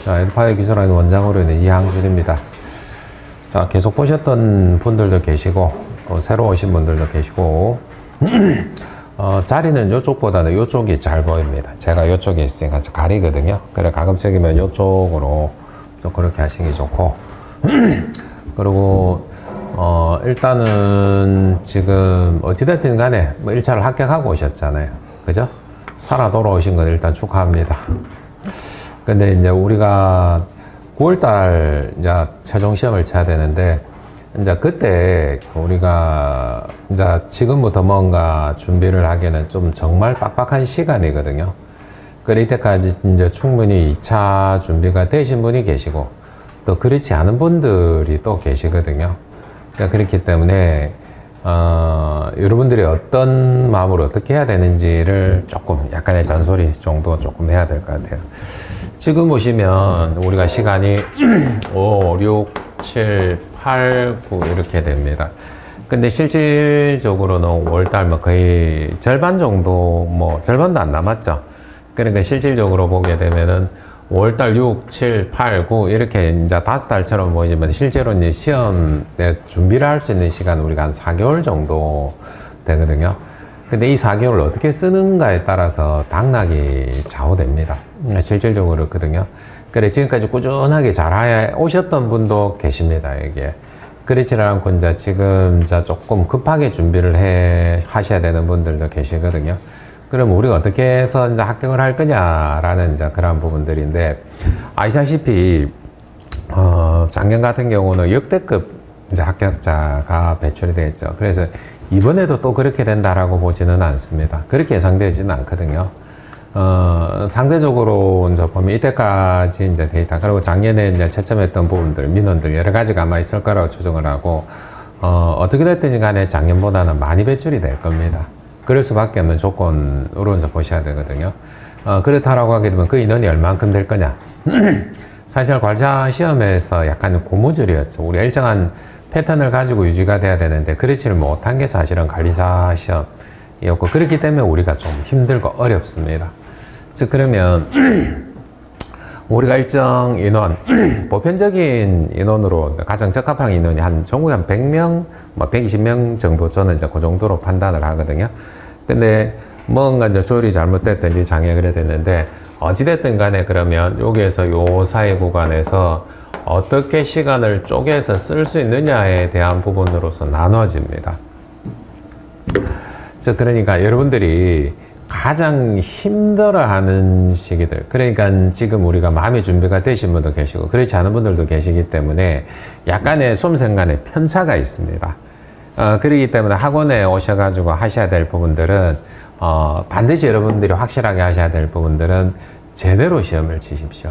자, 에듀파이어 기술학원 원장으로 있는 이항준입니다. 자, 계속 보셨던 분들도 계시고, 새로 오신 분들도 계시고, 자리는 이쪽보다는 이쪽이 잘 보입니다. 제가 이쪽에 있으니까 가리거든요. 그래, 가급적이면 이쪽으로 좀 그렇게 하시는 게 좋고, 그리고, 일단은 지금 어찌됐든 간에 뭐 1차를 합격하고 오셨잖아요. 그죠? 살아 돌아오신 건 일단 축하합니다. 근데 이제 우리가 9월달 이제 최종 시험을 쳐야 되는데, 이제 그때 우리가 이제 지금부터 뭔가 준비를 하기에는 좀 정말 빡빡한 시간이거든요. 그래, 이때까지 이제 충분히 2차 준비가 되신 분이 계시고, 또 그렇지 않은 분들이 또 계시거든요. 그러니까 그렇기 때문에, 여러분들이 어떤 마음으로 어떻게 해야 되는지를 조금 약간의 잔소리 정도 조금 해야 될 것 같아요. 지금 보시면 우리가 시간이 5, 6, 7, 8, 9 이렇게 됩니다. 근데 실질적으로는 5월달 뭐 거의 절반 정도, 뭐 절반도 안 남았죠. 그러니까 실질적으로 보게 되면은 5월달 6, 7, 8, 9 이렇게 이제 5달처럼 보이지만 실제로 이제 시험에 준비를 할 수 있는 시간은 우리가 한 4개월 정도 되거든요. 근데 이 4개월을 어떻게 쓰는가에 따라서 당락이 좌우됩니다. 실질적으로 그렇거든요. 그래, 지금까지 꾸준하게 잘 오셨던 분도 계십니다, 여기에. 그렇지 않고 이제 지금 이제 조금 급하게 준비를 하셔야 되는 분들도 계시거든요. 그럼 우리가 어떻게 해서 이제 합격을 할 거냐라는 이제 그런 부분들인데, 아시다시피, 작년 같은 경우는 역대급 이제 합격자가 배출이 되었죠. 그래서 이번에도 또 그렇게 된다라고 보지는 않습니다. 그렇게 예상되지는 않거든요. 상대적으로 이제 보면 이때까지 이제 데이터, 그리고 작년에 이제 채점했던 부분들, 민원들 여러 가지가 아마 있을 거라고 추정을 하고, 어떻게 됐든지 간에 작년보다는 많이 배출이 될 겁니다. 그럴 수밖에 없는 조건으로 이제 보셔야 되거든요. 그렇다라고 하게 되면 그 인원이 얼만큼 될 거냐. 사실 관리자 시험에서 약간 고무줄이었죠. 우리 일정한 패턴을 가지고 유지가 돼야 되는데 그렇지를 못한 게 사실은 관리사 시험이었고, 그렇기 때문에 우리가 좀 힘들고 어렵습니다. 즉, 그러면 우리가 일정 인원, 보편적인 인원으로 가장 적합한 인원이 한 전국에 한 100명, 뭐 120명 정도, 저는 이제 그 정도로 판단을 하거든요. 근데 뭔가 이제 조율이 잘못됐든지 장애가 그래 됐는데, 어찌됐든 간에 그러면 여기에서 요 사이 구간에서 어떻게 시간을 쪼개서 쓸 수 있느냐에 대한 부분으로서 나눠집니다. 즉, 그러니까 여러분들이 가장 힘들어하는 시기들, 그러니까 지금 우리가 마음의 준비가 되신 분도 계시고 그렇지 않은 분들도 계시기 때문에 약간의 수험생 간의 편차가 있습니다. 그렇기 때문에 학원에 오셔가지고 하셔야 될 부분들은 반드시 여러분들이 확실하게 하셔야 될 부분들은 제대로 시험을 치십시오.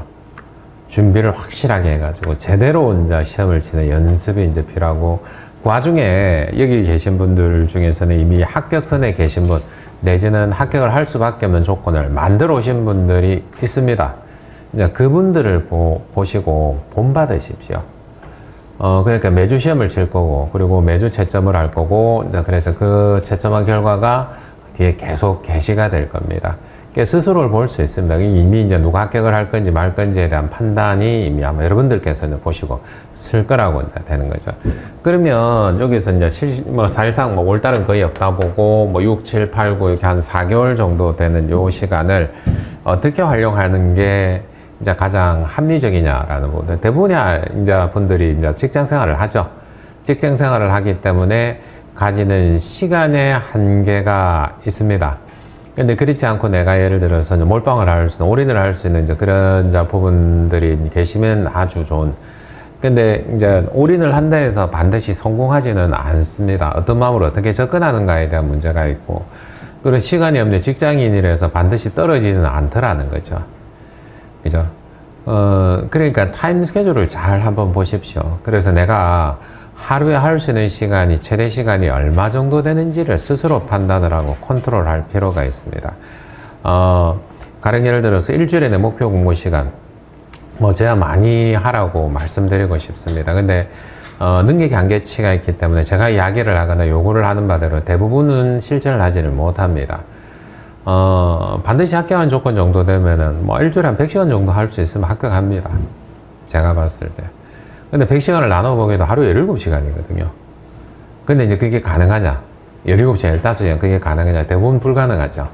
준비를 확실하게 해가지고 제대로 이제 시험을 치는 연습이 이제 필요하고, 그 와중에 여기 계신 분들 중에서는 이미 합격선에 계신 분, 내지는 합격을 할 수밖에 없는 조건을 만들어 오신 분들이 있습니다. 이제 그분들을 보시고 본받으십시오. 그러니까 매주 시험을 칠 거고, 그리고 매주 채점을 할 거고, 이제 그래서 그 채점한 결과가 뒤에 계속 게시가 될 겁니다. 스스로를 볼 수 있습니다. 이미 이제 누가 합격을 할 건지 말 건지에 대한 판단이 이미 아마 여러분들께서 이제 보시고 쓸 거라고 이제 되는 거죠. 그러면 여기서 이제 사실상 뭐 월달은 거의 없다 보고, 뭐 6, 7, 8, 9 이렇게 한 4개월 정도 되는 요 시간을 어떻게 활용하는 게 이제 가장 합리적이냐라는 부분. 대부분의 이제 분들이 이제 직장 생활을 하죠. 직장 생활을 하기 때문에 가지는 시간의 한계가 있습니다. 근데 그렇지 않고 내가 예를 들어서 몰빵을 할 수 있는, 올인을 할 수 있는 이제 그런 부분들이 계시면 아주 좋은. 근데 이제 올인을 한다 해서 반드시 성공하지는 않습니다. 어떤 마음으로 어떻게 접근하는가에 대한 문제가 있고, 그리고 시간이 없는 직장인이라서 반드시 떨어지는 않더라는 거죠. 그죠? 그러니까 타임 스케줄을 잘 한번 보십시오. 그래서 내가 하루에 할 수 있는 시간이, 최대 시간이 얼마 정도 되는지를 스스로 판단을 하고 컨트롤 할 필요가 있습니다. 가령 예를 들어서 일주일에 내 목표 공부 시간, 뭐 제가 많이 하라고 말씀드리고 싶습니다. 근데 능력의 한계치가 있기 때문에 제가 이야기를 하거나 요구를 하는 바대로 대부분은 실천을 하지를 못합니다. 반드시 합격한 조건 정도 되면은 뭐 일주일에 한 100시간 정도 할 수 있으면 합격합니다. 제가 봤을 때. 근데 100시간을 나눠보기에도 하루에 17시간이거든요. 근데 이제 그게 가능하냐? 17시간, 15시간 그게 가능하냐? 대부분 불가능하죠.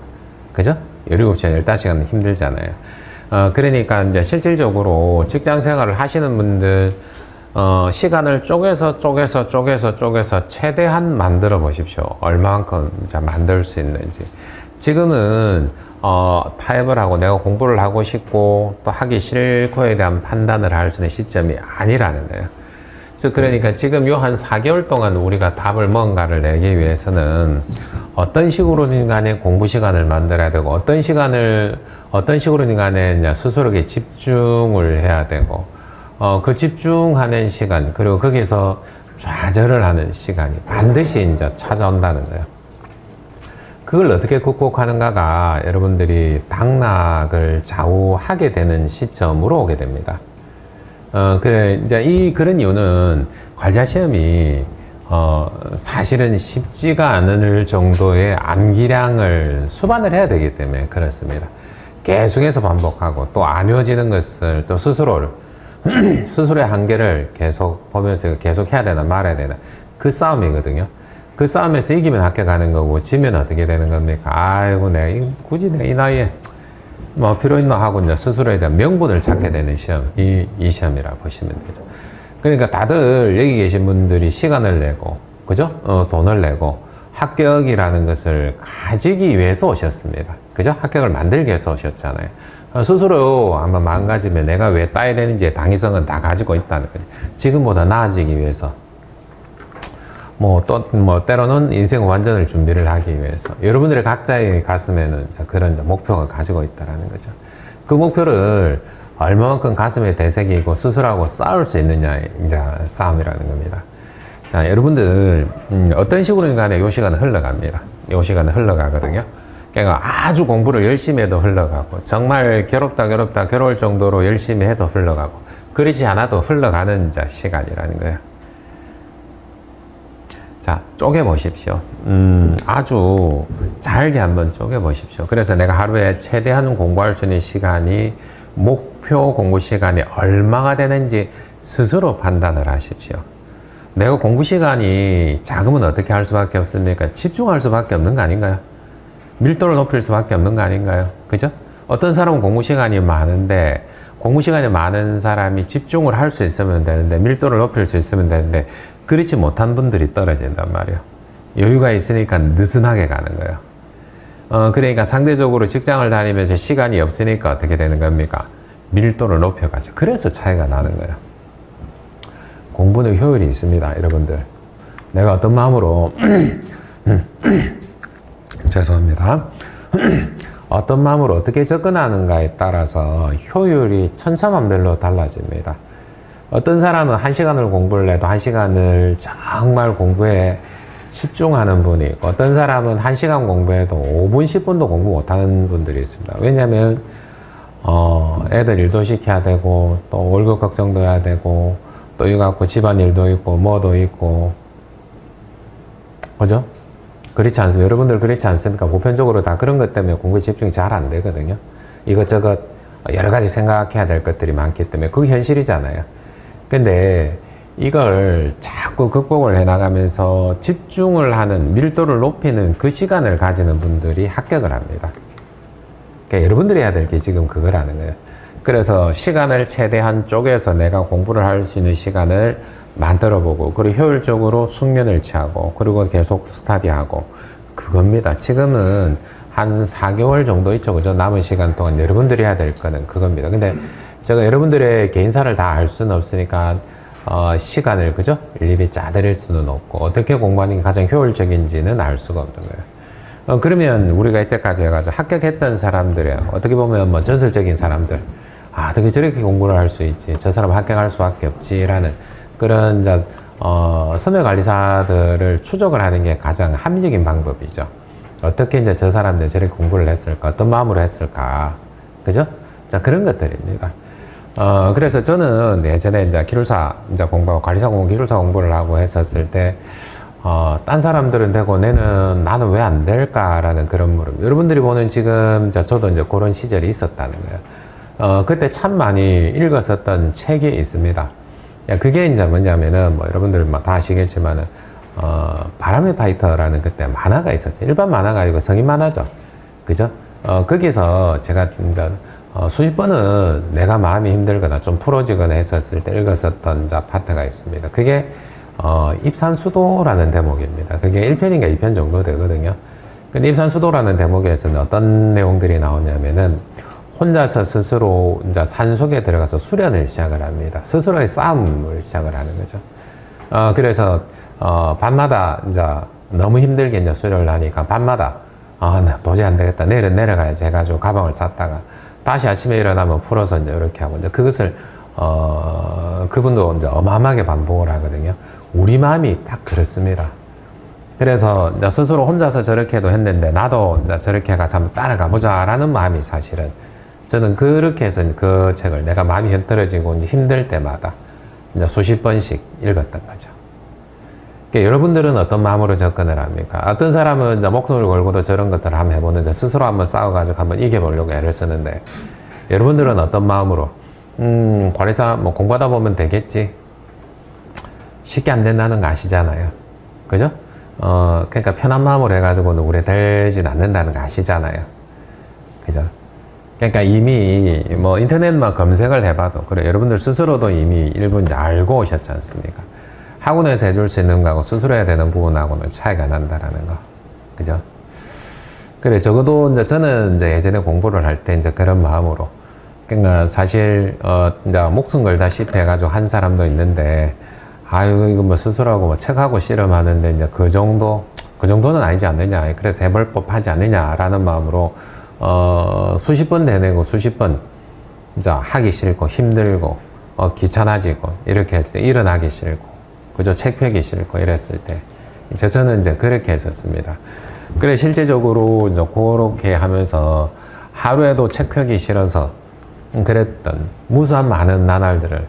그죠? 17시간, 15시간은 힘들잖아요. 그러니까 이제 실질적으로 직장 생활을 하시는 분들, 시간을 쪼개서 최대한 만들어 보십시오. 얼마만큼 만들 수 있는지. 지금은, 타협을 하고 내가 공부를 하고 싶고 또 하기 싫고에 대한 판단을 할 수 있는 시점이 아니라는 거예요. 즉, 그러니까 지금 요 한 4개월 동안 우리가 답을 뭔가를 내기 위해서는 어떤 식으로든 간에 공부 시간을 만들어야 되고 어떤 식으로든 간에 스스로에게 집중을 해야 되고 그 집중하는 시간 그리고 거기서 좌절을 하는 시간이 반드시 이제 찾아온다는 거예요. 그걸 어떻게 극복하는가가 여러분들이 당락을 좌우하게 되는 시점으로 오게 됩니다. 그래, 이제 그런 이유는 관자 시험이, 사실은 쉽지가 않을 정도의 암기량을 수반을 해야 되기 때문에 그렇습니다. 계속해서 반복하고 또 안 외워지는 것을 또 스스로의 한계를 계속 보면서 계속 해야 되나 말아야 되나 그 싸움이거든요. 그 싸움에서 이기면 합격하는 거고 지면 어떻게 되는 겁니까? 아이고 내가 굳이 내가 이 나이에 뭐 필요 있나 하고 이제 스스로에 대한 명분을 찾게 되는 시험, 이 시험이라 보시면 되죠. 그러니까 다들 여기 계신 분들이 시간을 내고, 그죠? 돈을 내고 합격이라는 것을 가지기 위해서 오셨습니다. 그죠? 합격을 만들기 위해서 오셨잖아요. 스스로 한번 마음가짐에 내가 왜 따야 되는지의 당위성은 다 가지고 있다는 거죠. 지금보다 나아지기 위해서. 때로는 인생 완전을 준비를 하기 위해서. 여러분들의 각자의 가슴에는 그런 목표가 가지고 있다는 거죠. 그 목표를 얼마만큼 가슴에 되새기고 스스로하고 싸울 수 있느냐의 이제 싸움이라는 겁니다. 자, 여러분들, 어떤 식으로든 간에 요 시간은 흘러갑니다. 요 시간은 흘러가거든요. 그러니까 아주 공부를 열심히 해도 흘러가고, 정말 괴로울 정도로 열심히 해도 흘러가고, 그렇지 않아도 흘러가는 시간이라는 거예요. 자, 쪼개보십시오. 아주 잘게 한번 쪼개보십시오. 그래서 내가 하루에 최대한 공부할 수 있는 시간이 목표 공부 시간이 얼마가 되는지 스스로 판단을 하십시오. 내가 공부 시간이 작으면 어떻게 할 수밖에 없습니까? 집중할 수밖에 없는 거 아닌가요? 밀도를 높일 수밖에 없는 거 아닌가요? 그죠? 어떤 사람은 공부 시간이 많은데 공부 시간이 많은 사람이 집중을 할 수 있으면 되는데 밀도를 높일 수 있으면 되는데 그렇지 못한 분들이 떨어진단 말이에요. 여유가 있으니까 느슨하게 가는 거예요. 그러니까 상대적으로 직장을 다니면서 시간이 없으니까 어떻게 되는 겁니까? 밀도를 높여가죠. 그래서 차이가 나는 거예요. 공부는 효율이 있습니다, 여러분들. 내가 어떤 마음으로 죄송합니다. 어떤 마음으로 어떻게 접근하는가에 따라서 효율이 천차만별로 달라집니다. 어떤 사람은 1시간을 공부를 해도 1시간을 정말 공부에 집중하는 분이 있고 어떤 사람은 1시간 공부해도 5분, 10분도 공부 못하는 분들이 있습니다. 왜냐하면 애들 일도 시켜야 되고 또 월급 걱정도 해야 되고 또 이거 갖고 집안일도 있고 뭐도 있고 그죠? 그렇지 않습니까? 여러분들 그렇지 않습니까? 보편적으로 다 그런 것 때문에 공부에 집중이 잘 안 되거든요. 이것저것 여러 가지 생각해야 될 것들이 많기 때문에 그게 현실이잖아요. 근데 이걸 자꾸 극복을 해나가면서 집중을 하는 밀도를 높이는 그 시간을 가지는 분들이 합격을 합니다. 그러니까 여러분들이 해야 될 게 지금 그거라는 거예요. 그래서 시간을 최대한 쪼개서 내가 공부를 할 수 있는 시간을 만들어보고 그리고 효율적으로 숙면을 취하고 그리고 계속 스터디하고 그겁니다. 지금은 한 4개월 정도 있죠. 그죠? 남은 시간 동안 여러분들이 해야 될 거는 그겁니다. 근데 제가 여러분들의 개인사를 다 알 수는 없으니까 시간을 그죠? 일일이 짜드릴 수는 없고 어떻게 공부하는 게 가장 효율적인지는 알 수가 없는 거예요. 그러면 우리가 이때까지 해가지고 합격했던 사람들의 어떻게 보면 뭐 전설적인 사람들 어떻게 저렇게 공부를 할 수 있지? 저 사람 합격할 수밖에 없지라는 그런 선배관리사들을 추적을 하는 게 가장 합리적인 방법이죠. 어떻게 이제 저 사람들 저렇게 공부를 했을까? 어떤 마음으로 했을까? 그죠? 자, 그런 것들입니다. 그래서 저는 예전에 이제 기술사 공부하고 관리사 공부, 기술사 공부를 하고 했었을 때, 딴 사람들은 되고 나는 왜 안 될까라는 그런 물음. 여러분들이 보는 지금, 저도 이제 그런 시절이 있었다는 거예요. 그때 참 많이 읽었었던 책이 있습니다. 그게 이제 뭐냐면은, 뭐 여러분들 다 아시겠지만은, 바람의 파이터라는 그때 만화가 있었죠. 일반 만화가 아니고 성인 만화죠. 그죠? 거기서 제가 이제 수십 번은 내가 마음이 힘들거나 좀 풀어지거나 했었을 때 읽었었던 파트가 있습니다. 그게 입산수도라는 대목입니다. 그게 1편인가 2편 정도 되거든요. 근데 입산수도라는 대목에서는 어떤 내용들이 나오냐면은 혼자서 스스로 이제 산속에 들어가서 수련을 시작을 합니다. 스스로의 싸움을 시작을 하는 거죠. 그래서 밤마다 이제 너무 힘들게 이제 수련을 하니까 밤마다 나 도저히 안 되겠다. 내일은 내려가야지 해가지고 가방을 쌌다가 다시 아침에 일어나면 풀어서 이제 이렇게 하고 이제 그것을 그분도 이제 어마어마하게 반복을 하거든요. 우리 마음이 딱 그렇습니다. 그래서 이제 스스로 혼자서 저렇게도 했는데 나도 이제 저렇게 해가 한번 따라가 보자라는 마음이 사실은 저는 그렇게 해서 그 책을 내가 마음이 힘들어지고 이제 힘들 때마다 이제 수십 번씩 읽었던 거죠. 그러니까 여러분들은 어떤 마음으로 접근을 합니까? 어떤 사람은 이제 목숨을 걸고도 저런 것들을 한번 해보는데 스스로 한번 싸워가지고 한번 이겨보려고 애를 쓰는데 여러분들은 어떤 마음으로 관리사 뭐 공부하다 보면 되겠지. 쉽게 안 된다는 거 아시잖아요. 그죠? 그러니까 편한 마음으로 해가지고는 우리 되진 않는다는 거 아시잖아요. 그죠? 그러니까 이미 뭐 인터넷만 검색을 해봐도 그래 여러분들 스스로도 이미 일부 이제 알고 오셨지 않습니까? 학원에서 해줄 수 있는 거하고 스스로 해야 되는 부분하고는 차이가 난다라는 거. 그죠? 그래, 적어도 이제 저는 이제 예전에 공부를 할 때 이제 그런 마음으로. 그러니까 사실, 이제 목숨 걸다시피 해가지고 한 사람도 있는데, 아유, 이거 뭐 스스로하고 뭐 책하고 씨름하는데 이제 그 정도는 아니지 않느냐. 그래서 해볼 법 하지 않느냐라는 마음으로, 수십 번 내내고 수십 번 이제 하기 싫고 힘들고, 귀찮아지고, 이렇게 할 때 일어나기 싫고, 그죠? 책 펴기 싫고 이랬을 때. 저는 이제 그렇게 했었습니다. 그래, 실제적으로 이제 그렇게 하면서 하루에도 책 펴기 싫어서 그랬던 무수한 많은 나날들을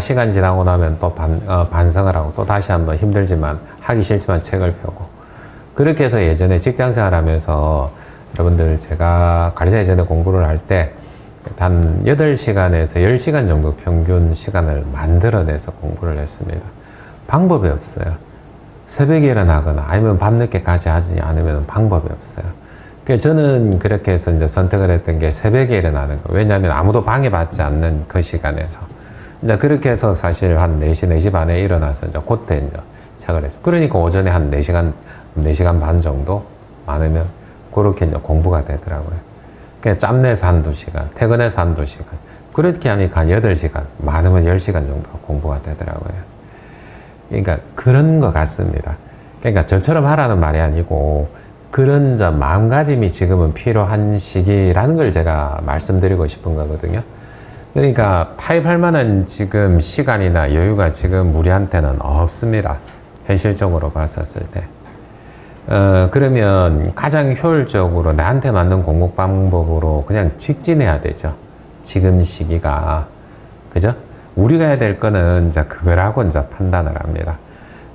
시간 지나고 나면 또 반성을 하고 또 다시 한번 힘들지만 하기 싫지만 책을 펴고 그렇게 해서 예전에 직장 생활 하면서 여러분들 제가 가르쳐 예전에 공부를 할 때 단 8시간에서 10시간 정도 평균 시간을 만들어내서 공부를 했습니다. 방법이 없어요. 새벽에 일어나거나 아니면 밤늦게까지 하지 않으면 방법이 없어요. 그래서 저는 그렇게 해서 이제 선택을 했던 게 새벽에 일어나는 거. 왜냐하면 아무도 방해받지 않는 그 시간에서. 이제 그렇게 해서 사실 한 4시, 4시 반에 일어나서 이제 그때 이제 책을 했죠. 그러니까 오전에 한 4시간 반 정도 많으면 그렇게 이제 공부가 되더라고요. 그냥 짬내서 한 2시간, 퇴근해서 한 2시간. 그렇게 하니까 한 8시간, 많으면 10시간 정도 공부가 되더라고요. 그러니까 그런 것 같습니다. 그러니까 저처럼 하라는 말이 아니고 그런 마음가짐이 지금은 필요한 시기라는 걸 제가 말씀드리고 싶은 거거든요. 그러니까 타협할 만한 지금 시간이나 여유가 지금 우리한테는 없습니다. 현실적으로 봤었을 때. 그러면 가장 효율적으로 나한테 맞는 공부 방법으로 그냥 직진해야 되죠. 지금 시기가. 그죠? 우리가 해야 될 거는 이제 그거라고 이제 판단을 합니다.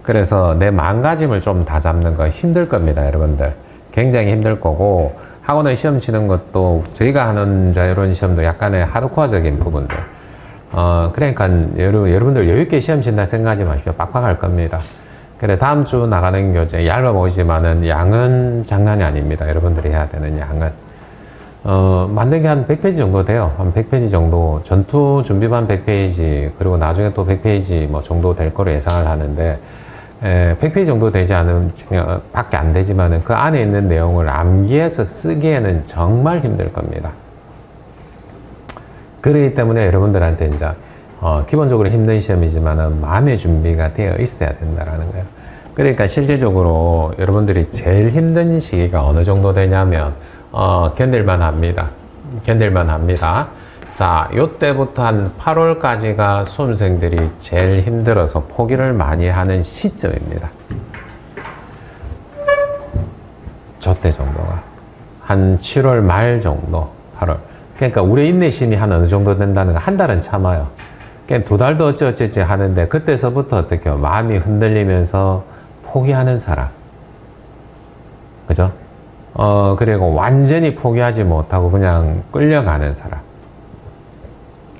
그래서 내 마음가짐을 좀 다잡는 거 힘들 겁니다, 여러분들. 굉장히 힘들 거고, 학원에 시험 치는 것도 저희가 하는 이런 시험도 약간의 하드코어적인 부분들. 그러니까 여러분들 여유있게 시험 친다 생각하지 마십시오. 빡빡할 겁니다. 그래, 다음 주 나가는 교재 얇아 보이지만은 양은 장난이 아닙니다. 여러분들이 해야 되는 양은. 만든 게 한 100페이지 정도 돼요. 한 100페이지 정도. 전투 준비반 100페이지, 그리고 나중에 또 100페이지 뭐 정도 될 거로 예상을 하는데, 100페이지 정도 되지 않으면, 밖에 안 되지만은 그 안에 있는 내용을 암기해서 쓰기에는 정말 힘들 겁니다. 그렇기 때문에 여러분들한테 이제, 기본적으로 힘든 시험이지만은 마음의 준비가 되어 있어야 된다라는 거예요. 그러니까 실질적으로 여러분들이 제일 힘든 시기가 어느 정도 되냐면, 견딜만 합니다. 견딜만 합니다. 자, 요때부터 한 8월까지가 수험생들이 제일 힘들어서 포기를 많이 하는 시점입니다. 저때 정도가. 한 7월 말 정도, 8월. 그러니까 우리 인내심이 한 어느 정도 된다는 거 한 달은 참아요. 그러니까 2달도 어찌어찌 하는데 그때서부터 어떻게 마음이 흔들리면서 포기하는 사람. 그죠? 그리고 완전히 포기하지 못하고 그냥 끌려가는 사람.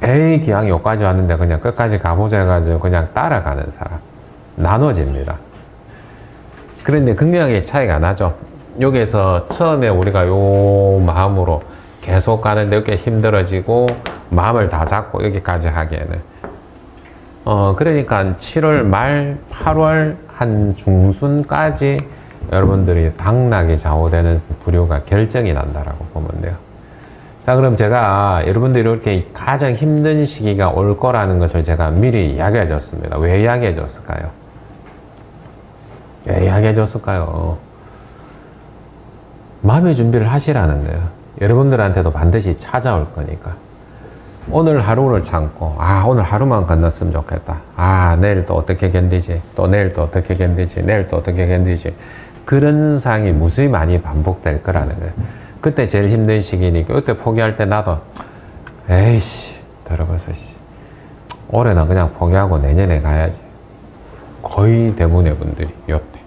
에이, 기왕 여기까지 왔는데 그냥 끝까지 가보자 해가지고 그냥 따라가는 사람. 나눠집니다. 그런데 극명하게 차이가 나죠. 여기에서 처음에 우리가 요 마음으로 계속 가는데 이렇게 힘들어지고 마음을 다 잡고 여기까지 하기에는 그러니까 7월 말 8월 한 중순까지 여러분들이 당락이 좌우되는 부류가 결정이 난다라고 보면 돼요. 자, 그럼 제가 여러분들이 이렇게 가장 힘든 시기가 올 거라는 것을 제가 미리 이야기해 줬습니다. 왜 이야기해 줬을까요? 왜 이야기해 줬을까요? 마음의 준비를 하시라는 거예요. 여러분들한테도 반드시 찾아올 거니까. 오늘 하루를 참고, 오늘 하루만 건넜으면 좋겠다. 내일 또 어떻게 견디지? 또 내일 또 어떻게 견디지? 내일 또 어떻게 견디지? 그런 상황이 무수히 많이 반복될 거라는 거예요. 그때 제일 힘든 시기니까, 그때 포기할 때 나도, 에이씨, 들어봐서, 올해는 그냥 포기하고 내년에 가야지. 거의 대부분의 분들이, 요때.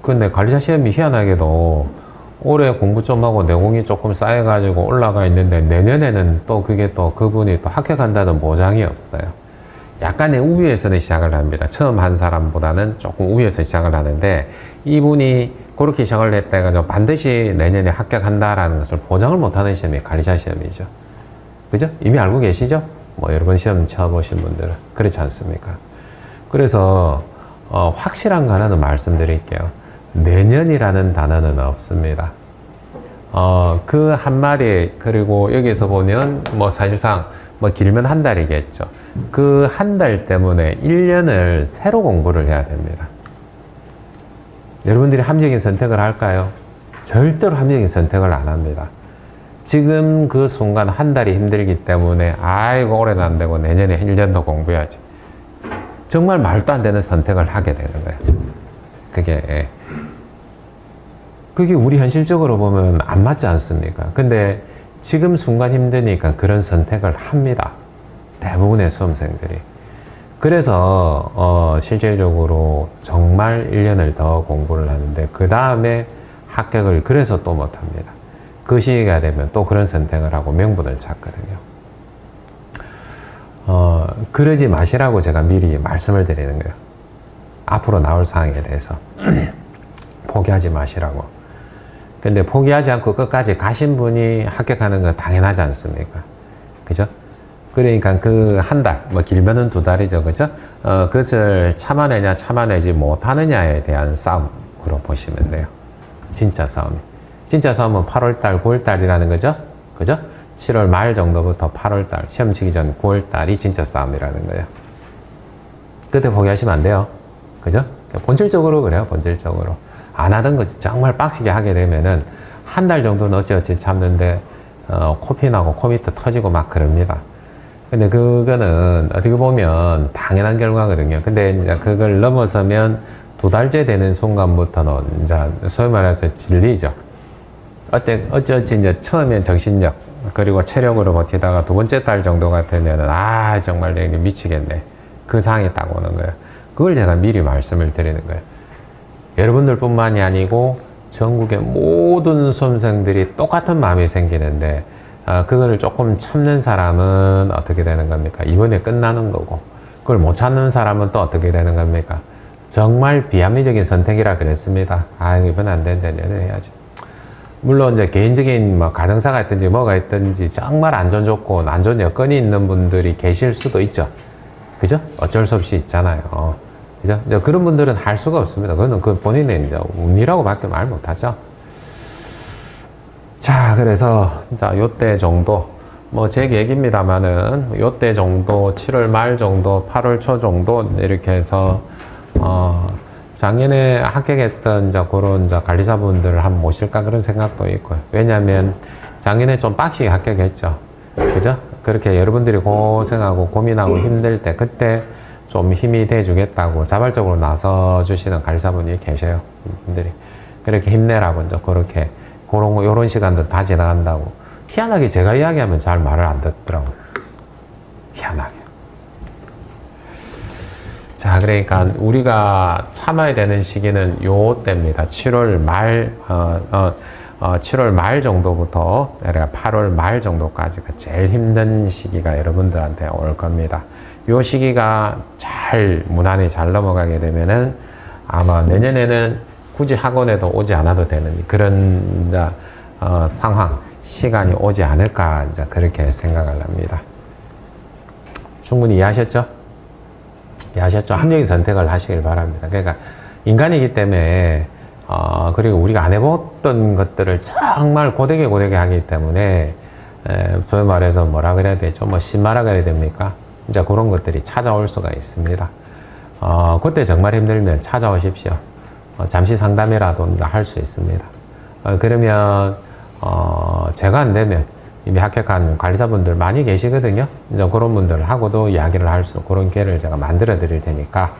근데 관리자 시험이 희한하게도 올해 공부 좀 하고 내공이 조금 쌓여가지고 올라가 있는데 내년에는 또 그게 또 그분이 또 합격한다는 보장이 없어요. 약간의 우위에서는 시작을 합니다. 처음 한 사람보다는 조금 우위에서 시작을 하는데 이분이 그렇게 시작을 했다 해가지고 반드시 내년에 합격한다라는 것을 보장을 못하는 시험이 관리자 시험이죠. 그죠? 이미 알고 계시죠? 뭐 여러 번 시험 쳐보신 분들은 그렇지 않습니까? 그래서 확실한 거 하나는 말씀드릴게요. 내년이라는 단어는 없습니다. 그 한마디, 그리고 여기서 보면 뭐 사실상 뭐 길면 한 달이겠죠. 그 한 달 때문에 1년을 새로 공부를 해야 됩니다. 여러분들이 합리적인 선택을 할까요? 절대로 합리적인 선택을 안 합니다. 지금 그 순간 한 달이 힘들기 때문에 아이고 올해는 안 되고 내년에 1년 더 공부해야지. 정말 말도 안 되는 선택을 하게 되는 거예요. 그게 우리 현실적으로 보면 안 맞지 않습니까? 근데 지금 순간 힘드니까 그런 선택을 합니다. 대부분의 수험생들이. 그래서 실질적으로 정말 1년을 더 공부를 하는데 그 다음에 합격을 그래서 또 못합니다. 그 시기가 되면 또 그런 선택을 하고 명분을 찾거든요. 그러지 마시라고 제가 미리 말씀을 드리는 거예요. 앞으로 나올 상황에 대해서 포기하지 마시라고. 근데 포기하지 않고 끝까지 가신 분이 합격하는 건 당연하지 않습니까? 그죠? 그러니까 그 한 달, 뭐 길면은 2달이죠. 그죠? 그것을 참아내냐, 참아내지 못하느냐에 대한 싸움으로 보시면 돼요. 진짜 싸움. 진짜 싸움은 8월달, 9월달이라는 거죠. 그죠? 7월 말 정도부터 8월달, 시험 치기 전 9월달이 진짜 싸움이라는 거예요. 그때 포기하시면 안 돼요. 그죠? 본질적으로 그래요. 본질적으로. 안 하던 거 정말 빡시게 하게 되면은 한 달 정도는 어찌어찌 참는데 코피 나고 코 밑에 터지고 막 그럽니다. 근데 그거는 어떻게 보면 당연한 결과거든요. 근데 이제 그걸 넘어서면 2달째 되는 순간부터는 이제 소위 말해서 질리죠. 어찌어찌 이제 처음엔 정신력 그리고 체력으로 버티다가 2번째 달 정도가 되면은 정말 내가 미치겠네. 그 상황이 딱 오는 거예요. 그걸 제가 미리 말씀을 드리는 거예요. 여러분들 뿐만이 아니고 전국의 모든 수험생들이 똑같은 마음이 생기는데 그거를 조금 참는 사람은 어떻게 되는 겁니까? 이번에 끝나는 거고 그걸 못 참는 사람은 또 어떻게 되는 겁니까? 정말 비합리적인 선택이라 그랬습니다. 이번 안 되는데 내년에 해야지. 물론 이제 개인적인 뭐 가정사가 있든지 뭐가 있든지 정말 안전 조건, 안전 여건이 있는 분들이 계실 수도 있죠. 그죠? 어쩔 수 없이 있잖아요. 그죠? 이제 그런 분들은 할 수가 없습니다. 그거는 그 본인의 이제 운이라고 밖에 말 못하죠. 자, 그래서, 자, 요때 정도, 뭐, 제 얘기입니다만은, 요때 정도, 7월 말 정도, 8월 초 정도, 이렇게 해서, 작년에 합격했던, 이제, 그런, 이제, 관리자분들을 한번 모실까 그런 생각도 있고요. 왜냐면, 작년에 좀 빡시게 합격했죠. 그죠? 그렇게 여러분들이 고생하고 고민하고 힘들 때, 그때 좀 힘이 돼주겠다고 자발적으로 나서주시는 관리자분이 계셔요. 분들이. 그렇게 힘내라고, 이제, 그렇게. 요런 시간도 다 지나간다고. 희한하게 제가 이야기하면 잘 말을 안 듣더라고요. 희한하게. 자, 그러니까 우리가 참아야 되는 시기는 요 때입니다. 7월 말, 7월 말 정도부터 8월 말 정도까지가 제일 힘든 시기가 여러분들한테 올 겁니다. 요 시기가 잘 무난히 잘 넘어가게 되면은 아마 내년에는 굳이 학원에도 오지 않아도 되는 그런 상황, 시간이 오지 않을까 이제 그렇게 생각을 합니다. 충분히 이해하셨죠? 이해하셨죠? 합리적인 선택을 하시길 바랍니다. 그러니까 인간이기 때문에 그리고 우리가 안 해봤던 것들을 정말 고되게 하기 때문에 소위 말해서 뭐라 그래야 되죠? 뭐 신마라 그래야 됩니까? 이제 그런 것들이 찾아올 수가 있습니다. 그때 정말 힘들면 찾아오십시오. 잠시 상담이라도 할 수 있습니다. 그러면 제가 안 되면 이미 합격한 관리자분들 많이 계시거든요. 이제 그런 분들하고도 이야기를 할 수, 그런 기회를 제가 만들어 드릴 테니까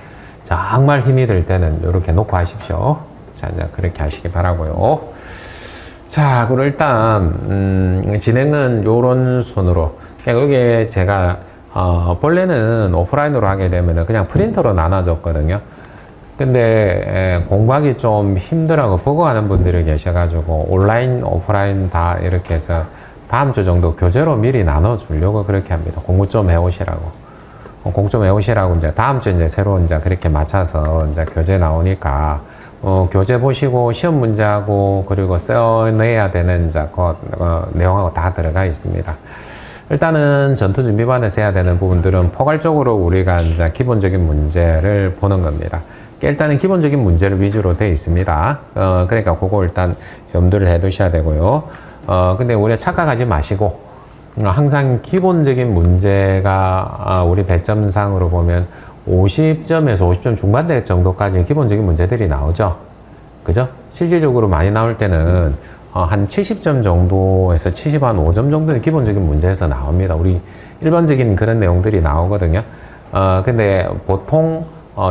정말 힘이 들 때는 이렇게 놓고 하십시오. 자, 이제 그렇게 하시기 바라고요. 자, 그럼 일단 진행은 요런 순으로. 그러니까 이게 제가 본래는 오프라인으로 하게 되면 그냥 프린터로 나눠줬거든요. 근데 공부하기 좀 힘들어하고 버거워하는 분들이 계셔가지고 온라인, 오프라인 다 이렇게 해서 다음 주 정도 교재로 미리 나눠주려고 그렇게 합니다. 공부 좀 해오시라고. 공부 좀 해오시라고 이제 다음 주 이제 새로 이제 그렇게 맞춰서 이제 교재 나오니까 교재 보시고 시험 문제하고 그리고 써내야 되는 이제 내용하고 다 들어가 있습니다. 일단은 전투준비반에서 해야 되는 부분들은 포괄적으로 우리가 이제 기본적인 문제를 보는 겁니다. 일단은 기본적인 문제를 위주로 되어 있습니다. 그러니까 그거 일단 염두를 해 두셔야 되고요. 근데 우리가 착각하지 마시고, 항상 기본적인 문제가 우리 배점상으로 보면 50점에서 50점 중반대 정도까지 기본적인 문제들이 나오죠. 그죠? 실질적으로 많이 나올 때는 한 70점 정도에서 75점 정도는 기본적인 문제에서 나옵니다. 우리 일반적인 그런 내용들이 나오거든요. 근데 보통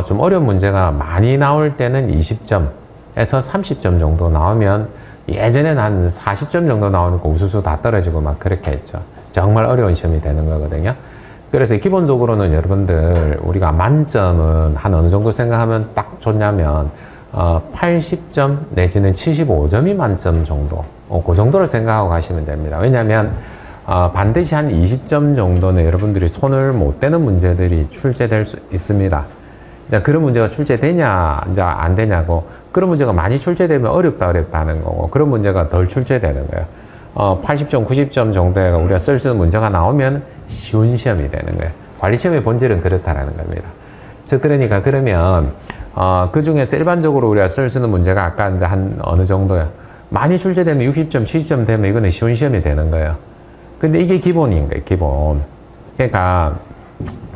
좀 어려운 문제가 많이 나올 때는 20점에서 30점 정도 나오면 예전에는 한 40점 정도 나오니까 우수수 다 떨어지고 막 그렇게 했죠. 정말 어려운 시험이 되는 거거든요. 그래서 기본적으로는 여러분들 우리가 만점은 한 어느 정도 생각하면 딱 좋냐면 80점 내지는 75점이 만점 정도, 그 정도를 생각하고 가시면 됩니다. 왜냐하면 반드시 한 20점 정도는 여러분들이 손을 못 대는 문제들이 출제될 수 있습니다. 이제 그런 문제가 출제되냐, 이제 안 되냐고, 그런 문제가 많이 출제되면 어렵다는 거고, 그런 문제가 덜 출제되는 거예요. 80점, 90점 정도에 우리가 쓸 수 있는 문제가 나오면 쉬운 시험이 되는 거예요. 관리시험의 본질은 그렇다라는 겁니다. 즉, 그러니까 그러면, 그 중에서 일반적으로 우리가 쓸 수 있는 문제가 아까 이제 한 어느 정도요. 많이 출제되면 60점, 70점 되면 이거는 쉬운 시험이 되는 거예요. 근데 이게 기본인 거예요, 기본. 그러니까,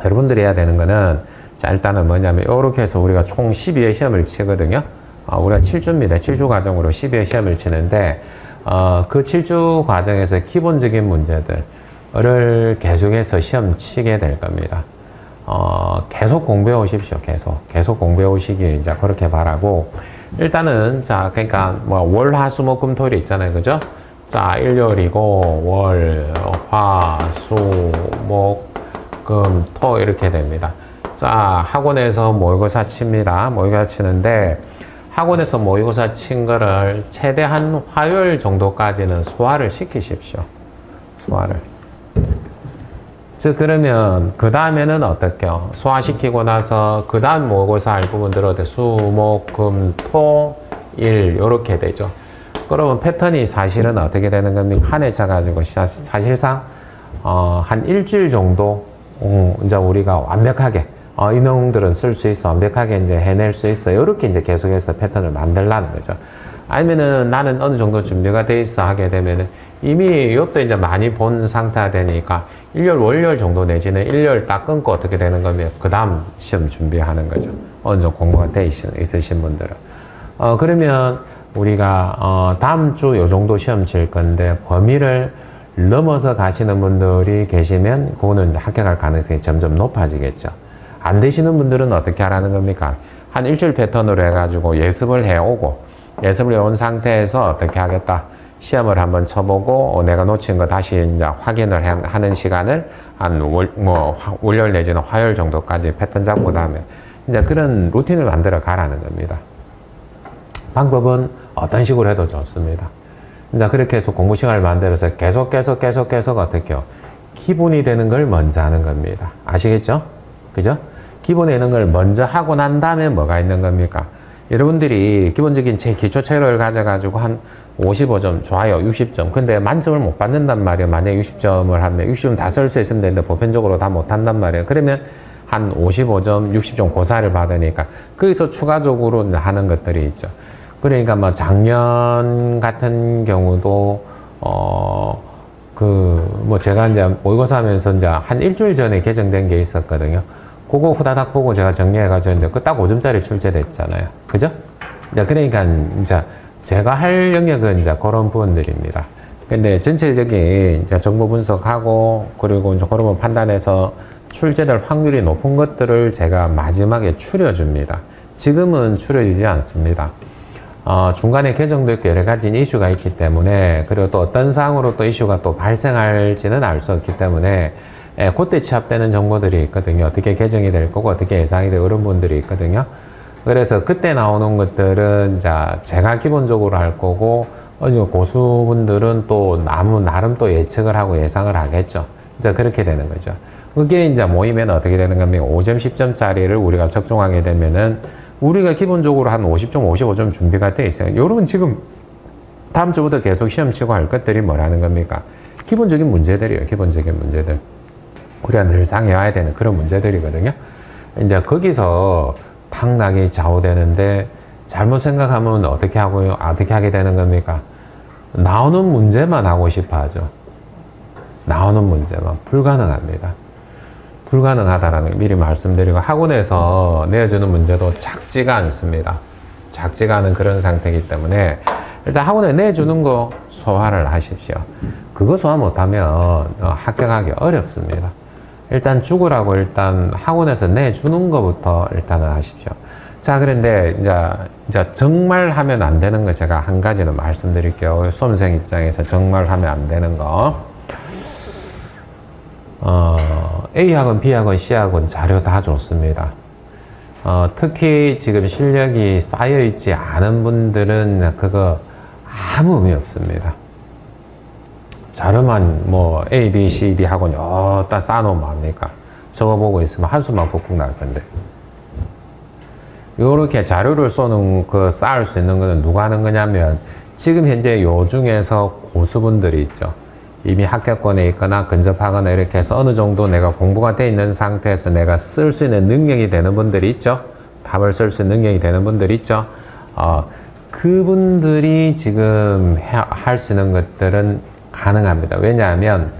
여러분들이 해야 되는 거는, 자, 일단은 뭐냐면, 이렇게 해서 우리가 총 12회 시험을 치거든요. 우리가 7주입니다. 7주 과정으로 12회 시험을 치는데, 그 7주 과정에서 기본적인 문제들을 계속해서 시험 치게 될 겁니다. 계속 공부해 오십시오. 계속 공부해 오시기 이제 그렇게 바라고. 일단은, 자, 그러니까 뭐 월, 화, 수, 목, 금, 토일이 있잖아요. 그죠? 자, 일요일이고, 월, 화, 수, 목, 금, 토 이렇게 됩니다. 자, 학원에서 모의고사 칩니다. 모의고사 치는데, 학원에서 모의고사 친 거를 최대한 화요일 정도까지는 소화를 시키십시오. 소화를. 즉, 그러면, 그 다음에는 어떨게요? 소화시키고 나서, 그 다음 모의고사 할 부분들은 수, 목, 금, 토, 일, 요렇게 되죠. 그러면 패턴이 사실은 어떻게 되는 겁니까? 한 해 차가지고 사실상, 한 일주일 정도, 이제 우리가 완벽하게, 이 내용들은 쓸 수 있어. 완벽하게 이제 해낼 수 있어. 이렇게 이제 계속해서 패턴을 만들라는 거죠. 아니면은 나는 어느 정도 준비가 돼 있어 하게 되면은 이미 이것도 이제 많이 본 상태가 되니까 일요일, 월요일 정도 내지는 일요일 딱 끊고 어떻게 되는 거면 그 다음 시험 준비하는 거죠. 어느 정도 공부가 돼 있으신 분들은. 그러면 우리가, 다음 주 요 정도 시험 칠 건데 범위를 넘어서 가시는 분들이 계시면 그거는 합격할 가능성이 점점 높아지겠죠. 안 되시는 분들은 어떻게 하라는 겁니까? 한 일주일 패턴으로 해가지고 예습을 해오고, 예습을 해온 상태에서 어떻게 하겠다? 시험을 한번 쳐보고, 내가 놓친 거 다시 이제 확인을 하는 시간을 한 월요일 내지는 화요일 정도까지 패턴 잡고 다음에 이제 그런 루틴을 만들어 가라는 겁니다. 방법은 어떤 식으로 해도 좋습니다. 이제 그렇게 해서 공부 시간을 만들어서 계속 어떻게요? 기본이 되는 걸 먼저 하는 겁니다. 아시겠죠? 그죠? 기본에 있는 걸 먼저 하고 난 다음에 뭐가 있는 겁니까? 여러분들이 기본적인 제 기초 체력을 가져가지고 한 55점, 좋아요, 60점. 근데 만점을 못 받는단 말이에요. 만약에 60점을 하면 60점 다 쓸 수 있으면 되는데 보편적으로 다 못한단 말이에요. 그러면 한 55점, 60점 고사를 받으니까 거기서 추가적으로 하는 것들이 있죠. 그러니까 뭐 작년 같은 경우도 뭐 제가 이제 모의고사 하면서 이제 한 일주일 전에 개정된 게 있었거든요. 그거 후다닥 보고 제가 정리해가지고 했는데 그 딱 5점짜리 출제됐잖아요. 그죠? 이제 그러니까 이제 제가 할 영역은 이제 그런 부분들입니다. 근데 전체적인 이제 정보 분석하고 그리고 이제 그런 거 판단해서 출제될 확률이 높은 것들을 제가 마지막에 추려줍니다. 지금은 추려지지 않습니다. 중간에 개정도 있고 여러 가지 이슈가 있기 때문에 그리고 또 어떤 사항으로 또 이슈가 또 발생할지는 알 수 없기 때문에 그때 취합되는 정보들이 있거든요. 어떻게 개정이 될 거고 어떻게 예상이 되고 이런 부분들이 있거든요. 그래서 그때 나오는 것들은 제가 기본적으로 할 거고 고수분들은 또 나름 또 예측을 하고 예상을 하겠죠. 이제 그렇게 되는 거죠. 그게 이제 모이면 어떻게 되는 겁니까? 5점, 10점짜리를 우리가 적중하게 되면은 우리가 기본적으로 한 50점, 55점 준비가 돼 있어요. 여러분 지금 다음 주부터 계속 시험 치고 할 것들이 뭐라는 겁니까? 기본적인 문제들이에요. 기본적인 문제들. 우리가 늘상 해와야 되는 그런 문제들이거든요. 이제 거기서 당락이 좌우되는데 잘못 생각하면 어떻게 하고요? 어떻게 하게 되는 겁니까? 나오는 문제만 하고 싶어 하죠. 나오는 문제만. 불가능합니다. 불가능하다라는 걸 미리 말씀드리고 학원에서 내어주는 문제도 작지가 않습니다. 작지가 않은 그런 상태이기 때문에 일단 학원에 내주는 거 소화를 하십시오. 그거 소화 못하면 합격하기 어렵습니다. 일단 죽으라고 일단 학원에서 내주는 것부터 일단은 하십시오. 자, 그런데 이제 정말 하면 안 되는 거 제가 한 가지는 말씀드릴게요. 수험생 입장에서 정말 하면 안 되는 거. A학원, B학원, C학원 자료 다 좋습니다. 특히 지금 실력이 쌓여있지 않은 분들은 그거 아무 의미 없습니다. 자료만 뭐 A, B, C, D 학원 여기다 쌓아놓으면 합니까? 저거 보고 있으면 한숨만 푹푹 날 건데. 요렇게 자료를 쌓을 수 있는 거는 누가 하는 거냐면 지금 현재 요 중에서 고수분들이 있죠. 이미 합격권에 있거나 근접하거나 이렇게 해서 어느 정도 내가 공부가 돼 있는 상태에서 내가 쓸 수 있는 능력이 되는 분들이 있죠. 답을 쓸 수 있는 능력이 되는 분들이 있죠. 그분들이 지금 할 수 있는 것들은 가능합니다. 왜냐하면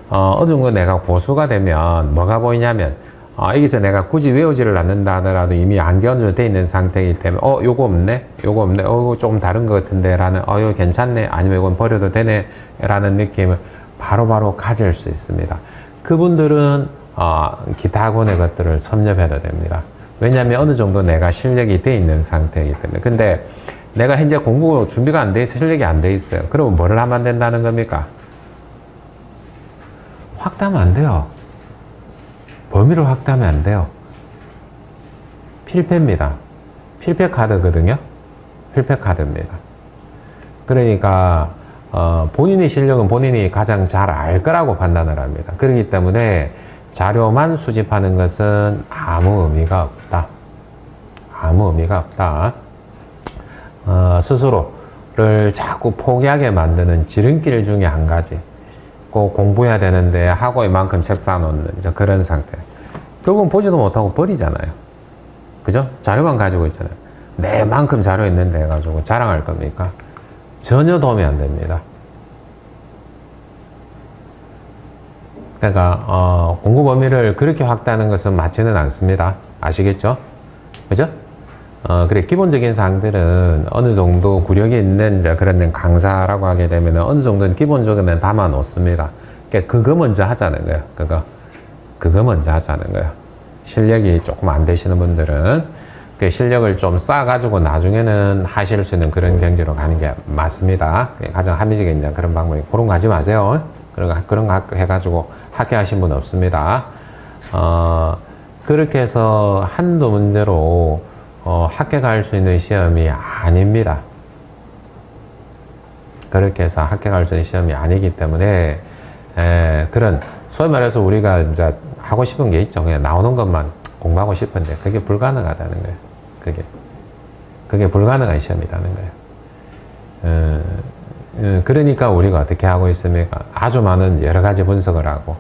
어느 정도 내가 고수가 되면 뭐가 보이냐면 여기서 내가 굳이 외우지를 않는다 하더라도 이미 안개 어느 정도 돼 있는 상태이기 때문에 요거 없네? 요거 없네? 이거 조금 다른 것 같은데? 라는 이거 괜찮네? 아니면 이건 버려도 되네? 라는 느낌을 바로바로 가질 수 있습니다. 그분들은 기타 학원의 것들을 섭렵해도 됩니다. 왜냐하면 어느 정도 내가 실력이 돼 있는 상태이기 때문에. 근데 내가 현재 공부 준비가 안 돼 있어 실력이 안 돼 있어요. 그러면 뭐를 하면 안 된다는 겁니까? 확대하면 안 돼요. 범위를 확대하면 안 돼요. 필패입니다. 필패 카드거든요. 필패 카드입니다. 그러니까 본인의 실력은 본인이 가장 잘 알 거라고 판단을 합니다. 그렇기 때문에 자료만 수집하는 것은 아무 의미가 없다. 아무 의미가 없다. 스스로를 자꾸 포기하게 만드는 지름길 중에 한 가지. 꼭 공부해야 되는데 하고 이만큼 책 쌓아놓는 그런 상태. 결국은 보지도 못하고 버리잖아요. 그죠? 자료만 가지고 있잖아요. 내만큼 자료 있는데 해가지고 자랑할 겁니까? 전혀 도움이 안 됩니다. 그러니까 공부 범위를 그렇게 확대하는 것은 맞지는 않습니다. 아시겠죠? 그죠? 그래 기본적인 사항들은 어느 정도 구력이 있는 그런 강사라고 하게 되면 어느 정도는 기본적으로는 담아 놓습니다. 그러니까 그거 먼저 하자는 거예요. 그거 먼저 하자는 거예요. 실력이 조금 안 되시는 분들은 그 실력을 좀 쌓아가지고 나중에는 하실 수 있는 그런 경지로 가는 게 맞습니다. 가장 합리적인 이제 그런 방법이 그런 거 하지 마세요. 그런 거 해가지고 합격하신 분 없습니다. 그렇게 해서 한두 문제로 합격할 수 있는 시험이 아닙니다. 그렇게 해서 합격할 수 있는 시험이 아니기 때문에 그런 소위 말해서 우리가 이제 하고 싶은 게 있죠. 그냥 나오는 것만 공부하고 싶은데 그게 불가능하다는 거예요. 그게 불가능한 시험이라는 거예요. 그러니까 우리가 어떻게 하고 있습니까? 아주 많은 여러 가지 분석을 하고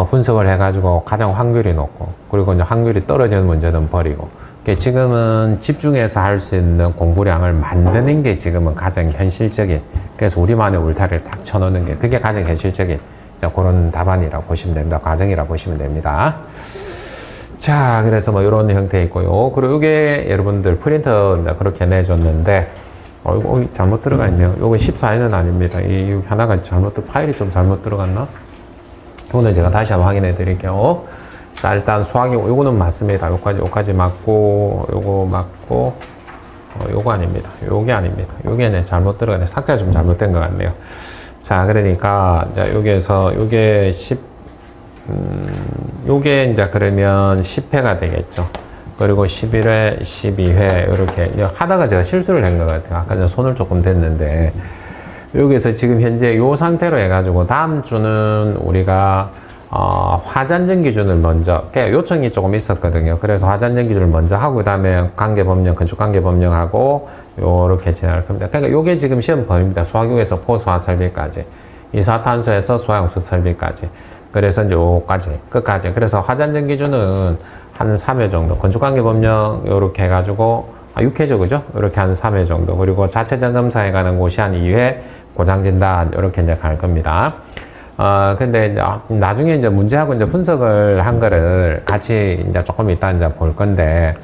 분석을 해가지고 가장 확률이 높고 그리고 이제 확률이 떨어지는 문제는 버리고 지금은 집중해서 할 수 있는 공부량을 만드는 게 지금은 가장 현실적인, 그래서 우리만의 울타리를 딱 쳐놓는 게 그게 가장 현실적인 그런 답안이라고 보시면 됩니다. 과정이라고 보시면 됩니다. 자, 그래서 뭐 이런 형태 있고요. 그리고 이게 여러분들 프린터 그렇게 내줬는데 이거 잘못 들어가 있네요. 이거 14회는 아닙니다. 이 하나가 파일이 좀 잘못 들어갔나? 이거는 제가 다시 한번 확인해 드릴게요. 자, 일단 수학이 요거는 맞습니다. 요까지 맞고, 요거 맞고, 요거 아닙니다. 요게 아닙니다. 요게 잘못 들어가네. 삭제가 좀 잘못된 것 같네요. 자, 그러니까, 자, 여기에서, 요게 요게 이제 그러면 10회가 되겠죠. 그리고 11회, 12회, 이렇게. 하다가 제가 실수를 한 것 같아요. 아까 전에 손을 조금 댔는데, 여기서 지금 현재 요 상태로 해가지고, 다음 주는 우리가, 화잔정 기준을 먼저, 요청이 조금 있었거든요. 그래서 화잔정 기준을 먼저 하고, 그 다음에 관계법령, 건축관계법령하고, 요렇게 진행할 겁니다. 그러니까 요게 지금 시험 범위입니다. 수학용에서 포수화 설비까지, 이산화탄소에서 소화용수 설비까지. 그래서 이제 요까지, 끝까지. 그래서 화잔정 기준은 한 3회 정도, 건축관계법령 요렇게 해가지고, 6회죠, 그죠? 요렇게 한 3회 정도. 그리고 자체점검사에 가는 곳이 한 2회, 고장진단, 요렇게 이제 갈 겁니다. 근데 이제 나중에 이제 문제하고 이제 분석을 한 거를 같이 이제 조금 이따 이제 볼 건데,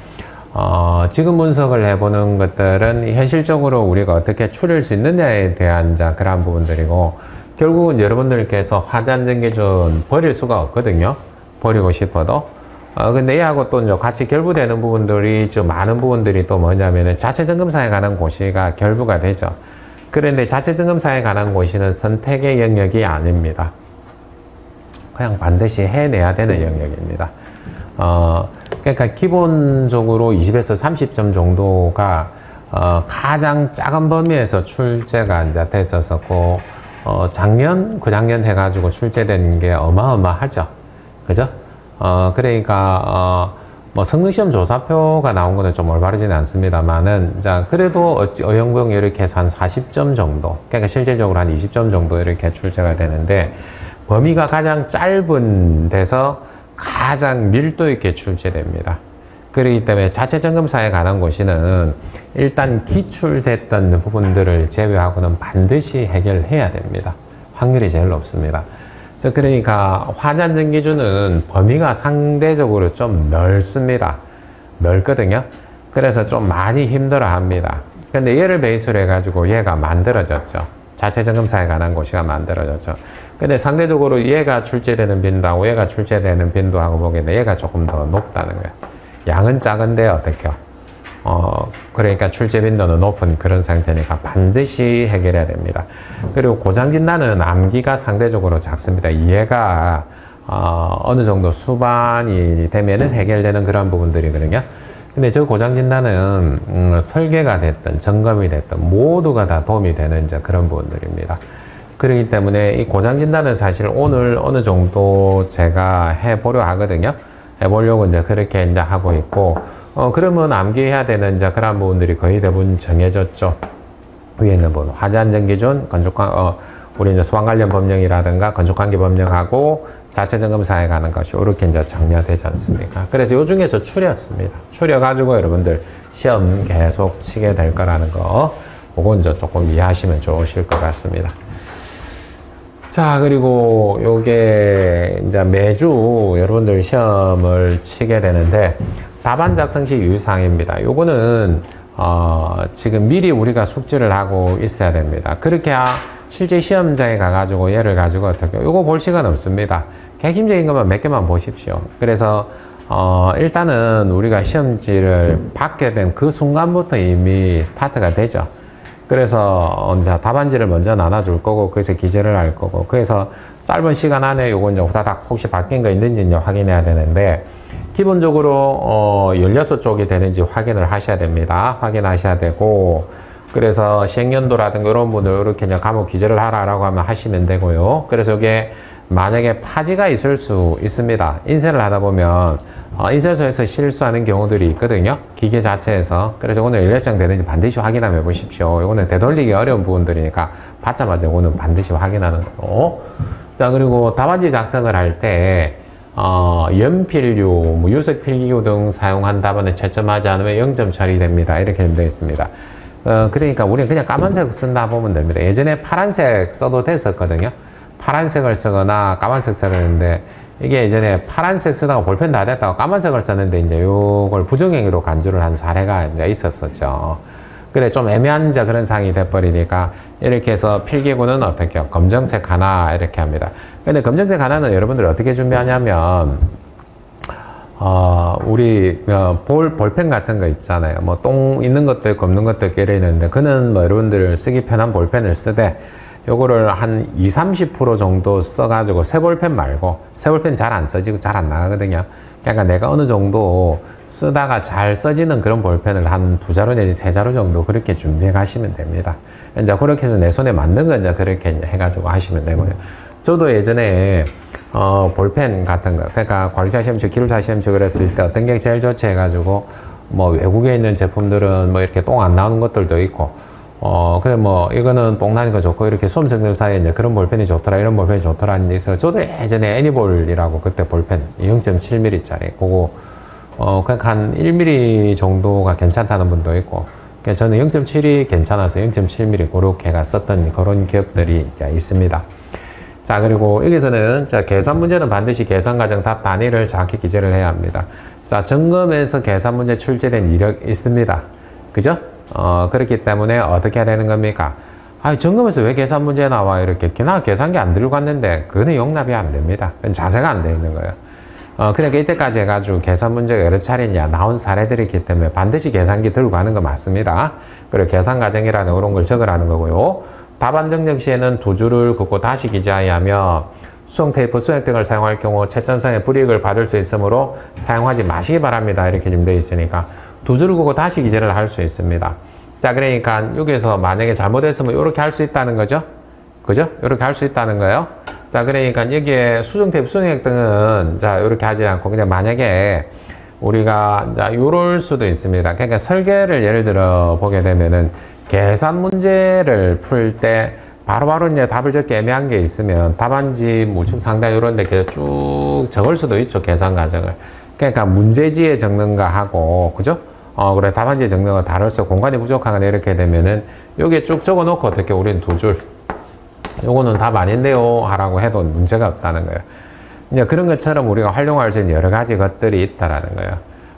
지금 분석을 해보는 것들은 현실적으로 우리가 어떻게 추릴 수 있느냐에 대한 이제 그런 부분들이고, 결국은 여러분들께서 화잔정 기준 버릴 수가 없거든요. 버리고 싶어도. 근데 얘하고 또 이제 같이 결부되는 부분들이 좀 많은 부분들이 또 뭐냐면은 자체점검사에 관한 고시가 결부가 되죠. 그런데 자체점검사에 관한 고시는 선택의 영역이 아닙니다. 그냥 반드시 해내야 되는 영역입니다. 그러니까 기본적으로 20에서 30점 정도가 가장 작은 범위에서 출제가 이제 됐었고, 작년 해가지고 출제된 게 어마어마하죠. 그죠? 그러니까, 뭐, 성능시험 조사표가 나온 거는 좀 올바르지는 않습니다만은, 자, 그래도 어영부영 이렇게 해서 한 40점 정도, 그러니까 실질적으로 한 20점 정도 이렇게 출제가 되는데, 범위가 가장 짧은 데서 가장 밀도 있게 출제됩니다. 그렇기 때문에 자체점검사에 관한 고시는 일단 기출됐던 부분들을 제외하고는 반드시 해결해야 됩니다. 확률이 제일 높습니다. 그러니까 화잔정 기준은 범위가 상대적으로 좀 넓습니다. 넓거든요. 그래서 좀 많이 힘들어 합니다. 근데 얘를 베이스로 해가지고 얘가 만들어졌죠. 자체점검사에 관한 고시가 만들어졌죠. 근데 상대적으로 얘가 출제되는 빈도하고 얘가 출제되는 빈도하고 보게 돼 얘가 조금 더 높다는 거예요. 양은 작은데 어떡해요? 그러니까 출제 빈도는 높은 그런 상태니까 반드시 해결해야 됩니다. 그리고 고장진단은 암기가 상대적으로 작습니다. 얘가 어느 정도 수반이 되면은 해결되는 그런 부분들이거든요. 근데 저 고장진단은 설계가 됐든 점검이 됐든 모두가 다 도움이 되는 이제 그런 부분들입니다. 그렇기 때문에 이 고장진단은 사실 오늘 어느 정도 제가 해보려 하거든요. 해보려고 이제 그렇게 이제 하고 있고, 그러면 암기해야 되는 이제 그런 부분들이 거의 대부분 정해졌죠. 위에 있는 부분. 화잔정 기준, 우리 이제 소방 관련 법령이라든가 건축관계 법령하고 자체점검사에 관한 것이 이렇게 이제 정리되지 않습니까? 그래서 요 중에서 추렸습니다. 추려가지고 여러분들 시험 계속 치게 될 거라는 거, 그거 이제 조금 이해하시면 좋으실 것 같습니다. 자, 그리고 요게 이제 매주 여러분들 시험을 치게 되는데, 답안 작성 시 유의사항입니다. 요거는, 지금 미리 우리가 숙지를 하고 있어야 됩니다. 그렇게 실제 시험장에 가가지고 얘를 가지고 어떻게, 요거 볼 시간 없습니다. 핵심적인 것만 몇 개만 보십시오. 그래서, 일단은 우리가 시험지를 받게 된 그 순간부터 이미 스타트가 되죠. 그래서 이제 답안지를 먼저 나눠줄 거고, 거기서 기재를 할 거고, 그래서 짧은 시간 안에 요거 이제 후다닥 혹시 바뀐 거 있는지 이제 확인해야 되는데, 기본적으로 16쪽이 되는지 확인을 하셔야 됩니다. 확인하셔야 되고, 그래서 시행연도라든가 이런 분들 이렇게 그냥 과목 기재를 하라라고 하면 하시면 되고요. 그래서 이게 만약에 파지가 있을 수 있습니다. 인쇄를 하다 보면 인쇄소에서 실수하는 경우들이 있거든요. 기계 자체에서. 그래서 오늘 일렬장 되는지 반드시 확인해 보십시오. 이거는 되돌리기 어려운 부분들이니까 받자마자 오늘 반드시 확인하는 거고. 자, 그리고 답안지 작성을 할 때 연필류, 뭐 유색 필기구 등 사용한 답안을 채점하지 않으면 0점 처리됩니다. 이렇게 되어 있습니다. 그러니까 우리는 그냥 까만색 쓴다 보면 됩니다. 예전에 파란색 써도 됐었거든요. 파란색을 쓰거나 까만색 써야 되는데, 이게 예전에 파란색 쓰다가 볼펜 다 됐다가 까만색을 썼는데, 이제 요걸 부정행위로 간주를 한 사례가 이제 있었었죠. 그래, 좀 애매한 이제 그런 상황이 돼버리니까, 이렇게 해서 필기구는 어떻게 해요? 검정색 하나, 이렇게 합니다. 근데 검정색 하나는 여러분들 어떻게 준비하냐면, 우리, 볼펜 같은 거 있잖아요. 뭐, 똥 있는 것도 있고, 없는 것도 있고, 이래 있는데, 그는 뭐, 여러분들 쓰기 편한 볼펜을 쓰되, 요거를 한 20-30% 정도 써가지고, 새 볼펜 말고, 새 볼펜 잘 안 써지고 잘 안 나가거든요. 그러니까 내가 어느 정도 쓰다가 잘 써지는 그런 볼펜을 한 2자루 내지 3자루 정도 그렇게 준비해 가시면 됩니다. 이제 그렇게 해서 내 손에 맞는 거 이제 그렇게 해가지고 하시면 되고요. 저도 예전에 볼펜 같은 거, 그러니까 관리자 시험치, 기술자 시험치 그랬을 때 어떤 게 제일 좋지 해가지고, 뭐 외국에 있는 제품들은 뭐 이렇게 똥 안 나오는 것들도 있고, 그래 뭐 이거는 똥 나는 거 좋고, 이렇게 수험생들 사이에 이제 그런 볼펜이 좋더라, 이런 볼펜이 좋더라 하는 게 있어요. 저도 예전에 애니볼이라고 그때 볼펜 0.7mm 짜리 그거 그냥 한 1mm 정도가 괜찮다는 분도 있고, 그러니까 저는 0.7이 괜찮아서 0.7mm 그렇게가 썼던 그런 기억들이 있습니다. 자, 그리고 여기서는 자, 계산 문제는 반드시 계산 과정 답 단위를 정확히 기재를 해야 합니다. 자, 점검에서 계산 문제 출제된 이력 있습니다. 그죠? 그렇기 때문에 어떻게 해야 되는 겁니까? 점검에서 왜 계산 문제 나와? 이렇게. 나 계산기 안 들고 갔는데, 그거는 용납이 안 됩니다. 그건 자세가 안 되어 있는 거예요. 그러니까 이때까지 해가지고 계산 문제가 여러 차례냐 나온 사례들이 있기 때문에 반드시 계산기 들고 가는 거 맞습니다. 그리고 계산 과정이라는 그런 걸 적으라는 거고요. 답안 정정 시에는 2줄을 긋고 다시 기재해야 하며, 수성 테이프, 수액 등을 사용할 경우 채점상의 불이익을 받을 수 있으므로 사용하지 마시기 바랍니다. 이렇게 지금 되어 있으니까 2줄을 긋고 다시 기재를 할 수 있습니다. 자, 그러니까 여기서 만약에 잘못했으면 이렇게 할 수 있다는 거죠. 그죠? 이렇게 할 수 있다는 거예요. 자, 그러니까 여기에 수정 테이프, 수액 등은 자, 이렇게 하지 않고 그냥 만약에 우리가 자, 요럴 수도 있습니다. 그러니까 설계를 예를 들어 보게 되면은 계산 문제를 풀 때 바로바로 이제 답을 적기 애매한 게 있으면 답안지 우측 상단 이런 데 쭉 적을 수도 있죠. 계산 과정을. 그러니까 문제지에 적는가 하고, 그죠? 그래, 답안지에 적는 거 다를 수, 공간이 부족하거나 이렇게 되면은 여기에 쭉 적어 놓고 어떻게 우리는 2줄. 요거는 답 아닌데요. 하라고 해도 문제가 없다는 거예요. 이제 그런 것처럼 우리가 활용할 수 있는 여러 가지 것들이 있다라는 거예요.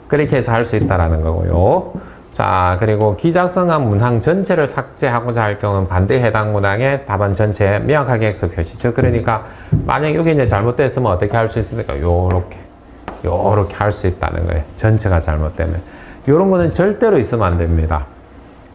그렇게 해서 할 수 있다라는 거고요. 자, 그리고 기작성한 문항 전체를 삭제하고자 할 경우는 반드시 해당 문항의 답안 전체에 명확하게 X 표시. 즉, 그러니까, 만약 여기 이제 잘못됐으면 어떻게 할 수 있습니까? 요렇게 할 수 있다는 거예요. 전체가 잘못되면. 요런 거는 절대로 있으면 안 됩니다.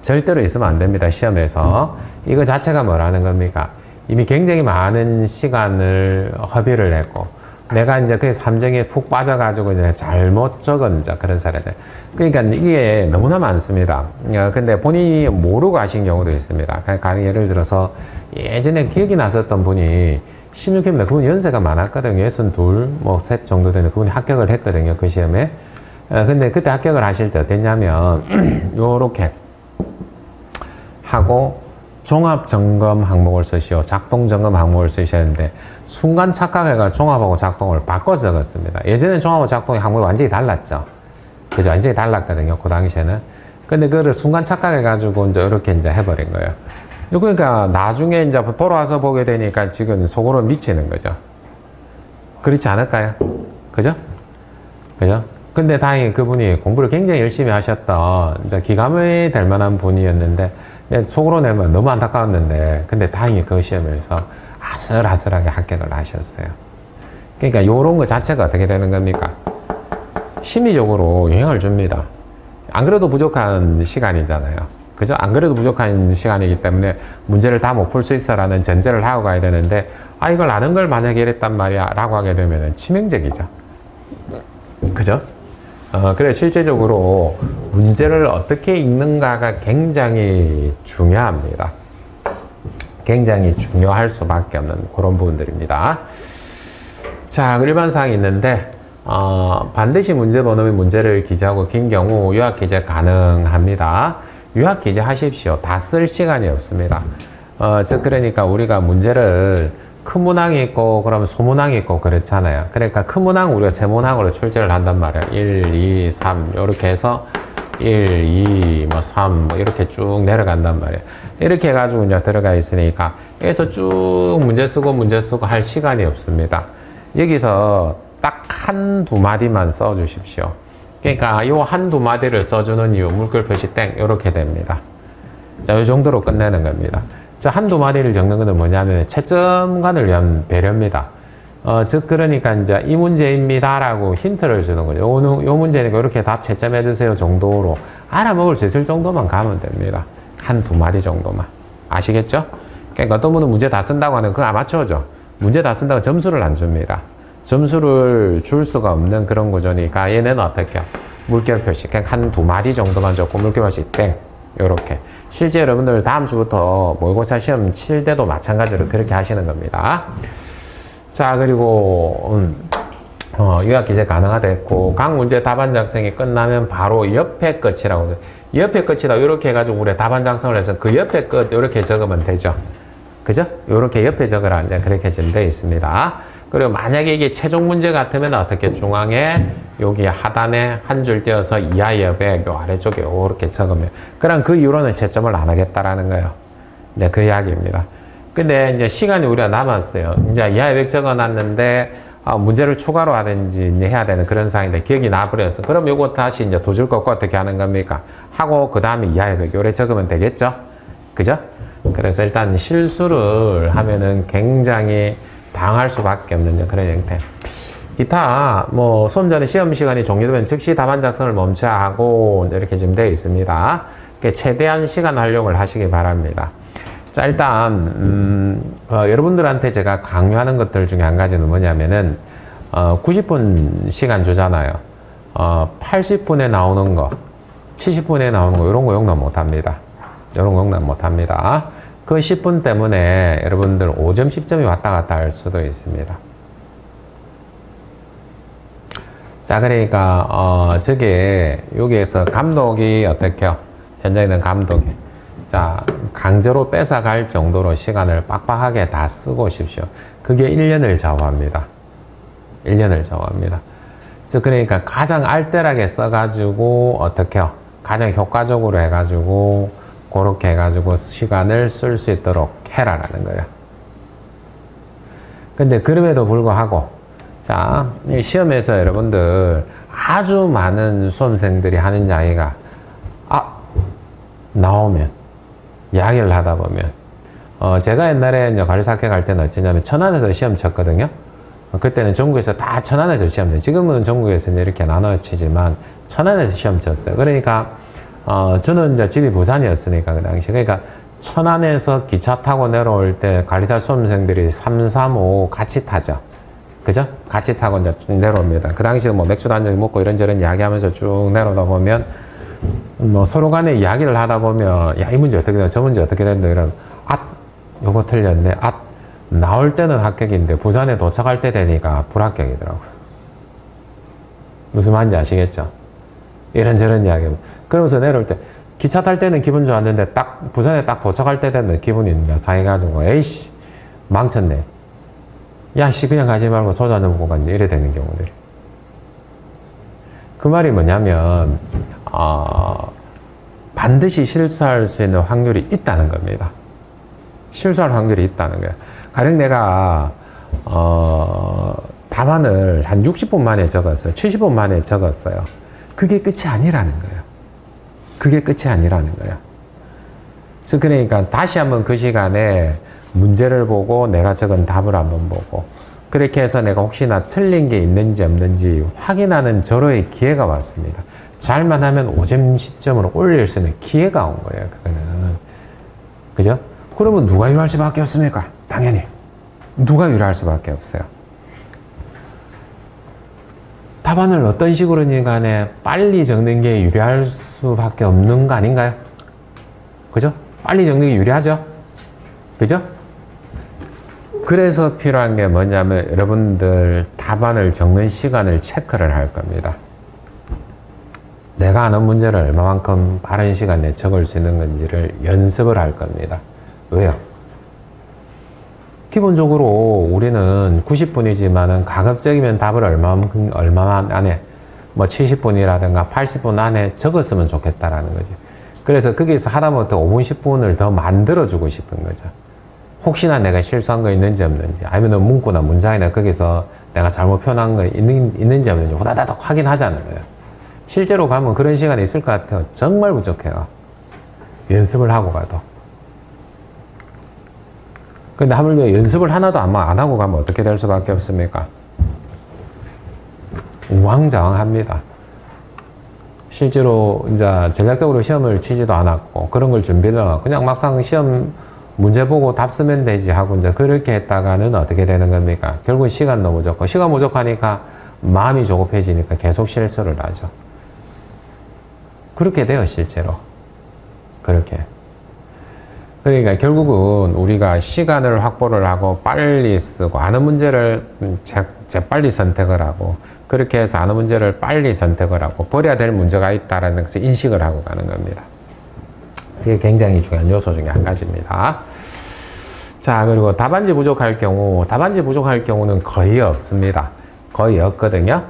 절대로 있으면 안 됩니다. 시험에서. 이거 자체가 뭐라는 겁니까? 이미 굉장히 많은 시간을 허비를 했고, 내가 이제 그 함정에 푹 빠져가지고 이제 잘못 적은 그런 사례들. 그러니까 이게 너무나 많습니다. 근데 본인이 모르고 하신 경우도 있습니다. 그러니까 예를 들어서 예전에 기억이 났었던 분이 16회입니다. 그분이 연세가 많았거든요. 62, 뭐, 셋 정도 되는 그분이 합격을 했거든요. 그 시험에. 근데 그때 합격을 하실 때 어땠냐면, 요렇게 하고, 종합점검 항목을 쓰시오. 작동점검 항목을 쓰셨는데, 순간 착각해가 종합하고 작동을 바꿔 적었습니다. 예전에는 종합하고 작동의 항목이 완전히 달랐죠. 그죠? 완전히 달랐거든요. 그 당시에는. 근데 그거를 순간 착각해가지고 이제 이렇게 이제 해버린 거예요. 그러니까 나중에 이제 돌아와서 보게 되니까 지금 속으로 미치는 거죠. 그렇지 않을까요? 그죠? 그죠? 근데 다행히 그분이 공부를 굉장히 열심히 하셨던 이제 기감이 될 만한 분이었는데 속으로 내면 너무 안타까웠는데 근데 다행히 그 시험에서 아슬아슬하게 합격을 하셨어요. 그러니까 요런 거 자체가 어떻게 되는 겁니까? 심리적으로 영향을 줍니다. 안 그래도 부족한 시간이잖아요. 그죠? 안 그래도 부족한 시간이기 때문에 문제를 다 못 풀 수 있어 라는 전제를 하고 가야 되는데 이걸 아는 걸 만약에 이랬단 말이야 라고 하게 되면 치명적이죠. 그죠? 그래 실제적으로 문제를 어떻게 읽는가가 굉장히 중요합니다. 굉장히 중요할 수밖에 없는 그런 부분들입니다. 자, 일반사항이 있는데 반드시 문제번호 및 문제를 기재하고 긴 경우 요약 기재 가능합니다. 요약 기재 하십시오. 다 쓸 시간이 없습니다. 즉 그러니까 우리가 문제를 큰 문항이 있고 그러면 소문항이 있고 그렇잖아요. 그러니까 큰 문항 우리가 세 문항으로 출제를 한단 말이에요. 1, 2, 3 이렇게 해서 1, 2, 3 이렇게 쭉 내려간단 말이에요. 이렇게 해가지고 이제 들어가 있으니까 여기서 쭉 문제 쓰고 할 시간이 없습니다. 여기서 딱 한두 마디만 써 주십시오. 그러니까 요 한두 마디를 써주는 이유 물결 표시 땡 이렇게 됩니다. 자, 이 정도로 끝내는 겁니다. 자, 한두 마디를 적는 것은 뭐냐면 채점관을 위한 배려입니다. 즉 그러니까 이제 이 문제입니다라고 힌트를 주는 거죠. 요 문제니까 이렇게 답 채점해 주세요 정도로 알아먹을 수 있을 정도만 가면 됩니다. 한두 마디 정도만. 아시겠죠? 그러니까 어떤 분은 문제 다 쓴다고 하는 그거 아마추어죠. 문제 다 쓴다고 점수를 안 줍니다. 점수를 줄 수가 없는 그런 구조니까 얘는 어떻게 물결 표시 그냥 한두 마디 정도만 적고 물결 표시 땡 요렇게. 실제 여러분들 다음 주부터 모의고사 시험 칠 때도 마찬가지로 그렇게 하시는 겁니다. 자, 그리고 요약 기재 가능하다 했고 각 문제 답안 작성이 끝나면 바로 옆에 끝이라고. 옆에 끝이다 이렇게 해가지고 우리 답안 작성을 해서 그 옆에 끝 이렇게 적으면 되죠. 그죠? 이렇게 옆에 적으라 이제 그렇게 준비되어 있습니다. 그리고 만약에 이게 최종 문제 같으면 어떻게 중앙에 여기 하단에 한 줄 띄어서 이하 여백 요 아래쪽에 이렇게 적으면 그럼 그 이후로는 채점을 안 하겠다라는 거예요. 이제 그 이야기입니다. 근데 이제 시간이 우리가 남았어요. 이제 이하 여백 적어놨는데 문제를 추가로 하든지 이제 해야 되는 그런 상황인데 기억이 나버려서 그럼 요거 다시 이제 두 줄 꺾고 어떻게 하는 겁니까? 하고 그 다음에 이하 여백 요래 적으면 되겠죠? 그죠? 그래서 일단 실수를 하면은 굉장히 당할 수밖에 없는 그런 형태. 기타 뭐 수험 전에 시험 시간이 종료되면 즉시 답안 작성을 멈춰야 하고 이렇게 지금 되어 있습니다. 최대한 시간 활용을 하시기 바랍니다. 자, 일단 여러분들한테 제가 강요하는 것들 중에 한 가지는 뭐냐면은 90분 시간 주잖아요. 80분에 나오는 거, 70분에 나오는 거 이런 거 용납 못합니다. 이런 거 용납 못합니다. 그 10분 때문에 여러분들 5점, 10점이 왔다 갔다 할 수도 있습니다. 자, 그러니까 저게 여기에서 감독이 어떻게요? 현장에 있는 감독이 자 강제로 뺏어갈 정도로 시간을 빡빡하게 다 쓰고 오십시오. 그게 1년을 좌우합니다. 1년을 좌우합니다. 즉 그러니까 가장 알뜰하게 써가지고 어떻게요? 가장 효과적으로 해가지고 그렇게 해가지고 시간을 쓸 수 있도록 해라라는 거예요. 근데 그럼에도 불구하고 자, 이 시험에서 여러분들 아주 많은 수험생들이 하는 이야기가 나오면 이야기를 하다 보면 제가 옛날에 이제 관리사학회 갈 때는 어쩌냐면 천안에서 시험 쳤거든요. 그때는 전국에서 다 천안에서 시험 쳤어요. 지금은 전국에서 이렇게 나눠치지만 천안에서 시험 쳤어요. 그러니까 저는 이제 집이 부산이었으니까 그 당시 그러니까 천안에서 기차 타고 내려올 때 관리사 수험생들이 3, 3, 5 같이 타죠. 그죠? 같이 타고 이제 쭉 내려옵니다. 그 당시에 뭐 맥주도 한 잔 먹고 이런저런 이야기하면서 쭉 내려오다 보면 뭐 서로 간에 이야기를 하다 보면 야, 이 문제 어떻게 된다, 저 문제 어떻게 된다 이런 요거 틀렸네. 나올 때는 합격인데 부산에 도착할 때 되니까 불합격이더라고요. 무슨 말인지 아시겠죠? 이런저런 이야기. 그러면서 내려올 때 기차 탈 때는 기분 좋았는데 딱 부산에 딱 도착할 때 되면 기분이 상해가지고 에이씨 망쳤네. 야씨 그냥 가지 말고 소주 한잔 먹고 갔네. 이래 되는 경우들이. 그 말이 뭐냐면 반드시 실수할 수 있는 확률이 있다는 겁니다. 실수할 확률이 있다는 거예요. 가령 내가 답안을 한 60분 만에 적었어요. 70분 만에 적었어요. 그게 끝이 아니라는 거예요. 그게 끝이 아니라는 거예요. 그래서 그러니까 다시 한번 그 시간에 문제를 보고 내가 적은 답을 한번 보고 그렇게 해서 내가 혹시나 틀린 게 있는지 없는지 확인하는 절호의 기회가 왔습니다. 잘만 하면 5점, 10점으로 올릴 수 있는 기회가 온 거예요. 그거는. 그죠? 그러면 누가 유리할 수밖에 없습니까? 당연히. 누가 유리할 수밖에 없어요. 답안을 어떤 식으로든 간에 빨리 적는 게 유리할 수밖에 없는 거 아닌가요? 그죠? 빨리 적는 게 유리하죠? 그죠? 그래서 필요한 게 뭐냐면 여러분들 답안을 적는 시간을 체크를 할 겁니다. 내가 아는 문제를 얼마만큼 빠른 시간 내에 적을 수 있는 건지를 연습을 할 겁니다. 왜요? 기본적으로 우리는 90분이지만은 가급적이면 답을 얼마 안에 뭐 70분이라든가 80분 안에 적었으면 좋겠다라는 거지. 그래서 거기서 하다못해 5분, 10분을 더 만들어주고 싶은 거죠. 혹시나 내가 실수한 거 있는지 없는지, 아니면 문구나 문장이나 거기서 내가 잘못 표현한 거 있는지 없는지 후다다닥 확인하자는 거예요. 실제로 가면 그런 시간이 있을 것 같아요. 정말 부족해요. 연습을 하고 가도. 근데 하물며 연습을 하나도 안 하고 가면 어떻게 될 수밖에 없습니까? 우왕좌왕합니다. 실제로 이제 전략적으로 시험을 치지도 않았고 그런 걸 준비를 하고 그냥 막상 시험 문제 보고 답 쓰면 되지 하고 이제 그렇게 했다가는 어떻게 되는 겁니까? 결국은 시간도 부족하고 시간 부족하니까 마음이 조급해지니까 계속 실수를 하죠. 그렇게 돼요, 실제로. 그렇게. 그러니까 결국은 우리가 시간을 확보를 하고 빨리 쓰고 아는 문제를 재빨리 선택을 하고 그렇게 해서 아는 문제를 빨리 선택을 하고 버려야 될 문제가 있다는 것을 인식을 하고 가는 겁니다. 이게 굉장히 중요한 요소 중에 한 가지입니다. 자, 그리고 답안지 부족할 경우는 거의 없습니다. 거의 없거든요.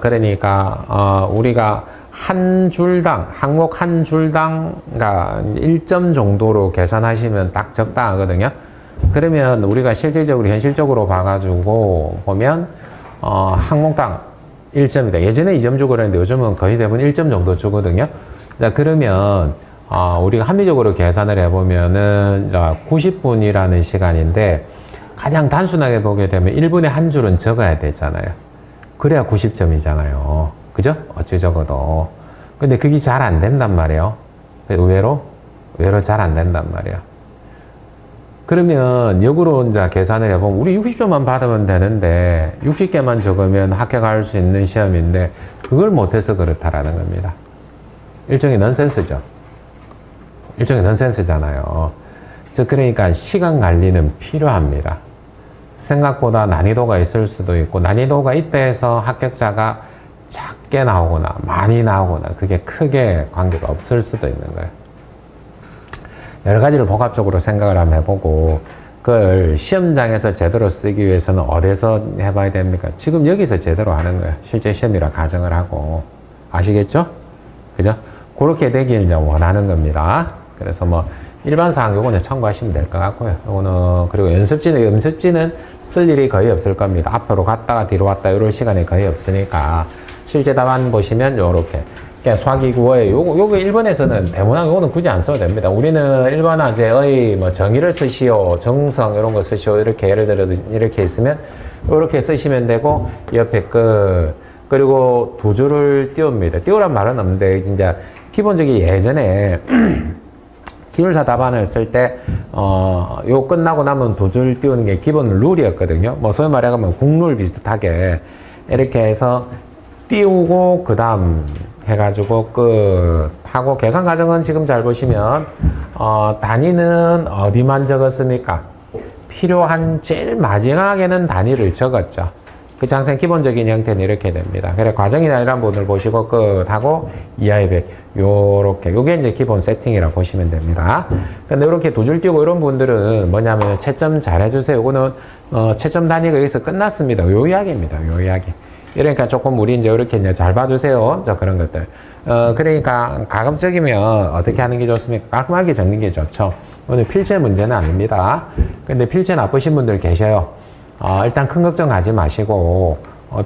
그러니까 우리가 한 줄당, 항목 한 줄당, 그러니까 1점 정도로 계산하시면 딱 적당하거든요. 그러면 우리가 실질적으로, 현실적으로 봐가지고 보면, 항목당 1점이다. 예전에 2점 주고 그랬는데 요즘은 거의 대부분 1점 정도 주거든요. 자, 그러면, 우리가 합리적으로 계산을 해보면은, 90분이라는 시간인데, 가장 단순하게 보게 되면 1분에 한 줄은 적어야 되잖아요. 그래야 90점이잖아요. 그죠? 어찌 적어도. 근데 그게 잘 안 된단 말이에요. 의외로 잘 안 된단 말이에요. 그러면 역으로 이제 계산을 해보면 우리 60점만 받으면 되는데 60개만 적으면 합격할 수 있는 시험인데 그걸 못해서 그렇다라는 겁니다. 일종의 넌센스죠. 일종의 넌센스잖아요. 그러니까 시간 관리는 필요합니다. 생각보다 난이도가 있을 수도 있고 난이도가 있다 해서 합격자가 작게 나오거나 많이 나오거나 그게 크게 관계가 없을 수도 있는 거예요. 여러 가지를 복합적으로 생각을 한번 해보고 그걸 시험장에서 제대로 쓰기 위해서는 어디서 해봐야 됩니까? 지금 여기서 제대로 하는 거예요. 실제 시험이라 가정을 하고. 아시겠죠? 그죠? 그렇게 되길 이제 원하는 겁니다. 그래서 뭐 일반사항 요거는 참고하시면 될 것 같고요. 요거는 그리고 연습지는 쓸 일이 거의 없을 겁니다. 앞으로 갔다가 뒤로 왔다 이럴 시간이 거의 없으니까 실제 답안 보시면 요렇게 수학이고에 요거 1번에서는 대문항 요거는 굳이 안 써도 됩니다. 우리는 1번화제의 뭐 정의를 쓰시오, 정성 이런 거 쓰시오 이렇게 예를 들어 이렇게 있으면 요렇게 쓰시면 되고 옆에 그리고 두 줄을 띄웁니다. 띄우란 말은 없는데 이제 기본적인 예전에 기울사 답안을 쓸 때, 요 끝나고 나면 두 줄 띄우는 게 기본 룰이었거든요. 뭐, 소위 말하면 국룰 비슷하게 이렇게 해서 띄우고, 그 다음 해가지고 하고, 계산 과정은 지금 잘 보시면, 단위는 어디만 적었습니까? 필요한 제일 마지막에는 단위를 적었죠. 그 항상 기본적인 형태는 이렇게 됩니다. 그래, 과정이나 이런 부분을 보시고 끝하고 이하의 100 요렇게 요게 이제 기본 세팅이라고 보시면 됩니다. 근데 이렇게 두 줄 띄우고 이런 분들은 뭐냐면 채점 잘 해주세요. 요거는 채점 단위가 여기서 끝났습니다. 요 이야기입니다. 요 이야기. 이러니까 조금 우리 이제 이렇게 이제 잘 봐주세요. 저 그런 것들. 그러니까 가급적이면 어떻게 하는 게 좋습니까? 깔끔하게 적는 게 좋죠. 오늘 필체 문제는 아닙니다. 근데 필체 나쁘신 분들 계셔요. 일단 큰 걱정하지 마시고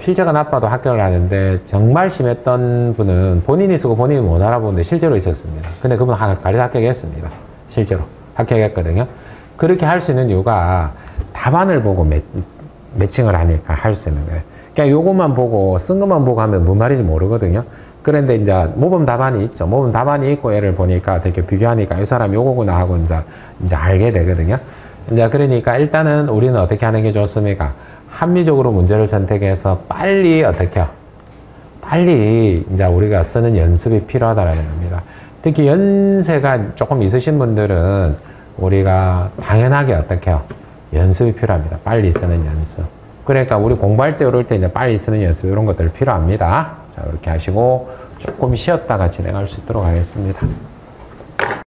필체가 나빠도 합격을 하는데 정말 심했던 분은 본인이 쓰고 본인이 못 알아보는데 실제로 있었습니다. 근데 그분 가리 합격했습니다. 실제로 합격했거든요. 그렇게 할 수 있는 이유가 답안을 보고 매칭을 하니까 할 수 있는 거예요. 그냥 요것만 보고 쓴 것만 보고 하면 뭔 말인지 모르거든요. 그런데 이제 모범 답안이 있죠. 모범 답안이 있고 얘를 보니까 되게 비교하니까 이 사람 요거구나 하고 이제 알게 되거든요. 이제 그러니까 일단은 우리는 어떻게 하는 게 좋습니까? 합리적으로 문제를 선택해서 빨리 어떻게 빨리 이제 우리가 쓰는 연습이 필요하다라는 겁니다. 특히 연세가 조금 있으신 분들은 우리가 당연하게 어떻게 해요? 연습이 필요합니다. 빨리 쓰는 연습. 그러니까 우리 공부할 때 이럴 때 이제 빨리 쓰는 연습 이런 것들 필요합니다. 자, 이렇게 하시고 조금 쉬었다가 진행할 수 있도록 하겠습니다.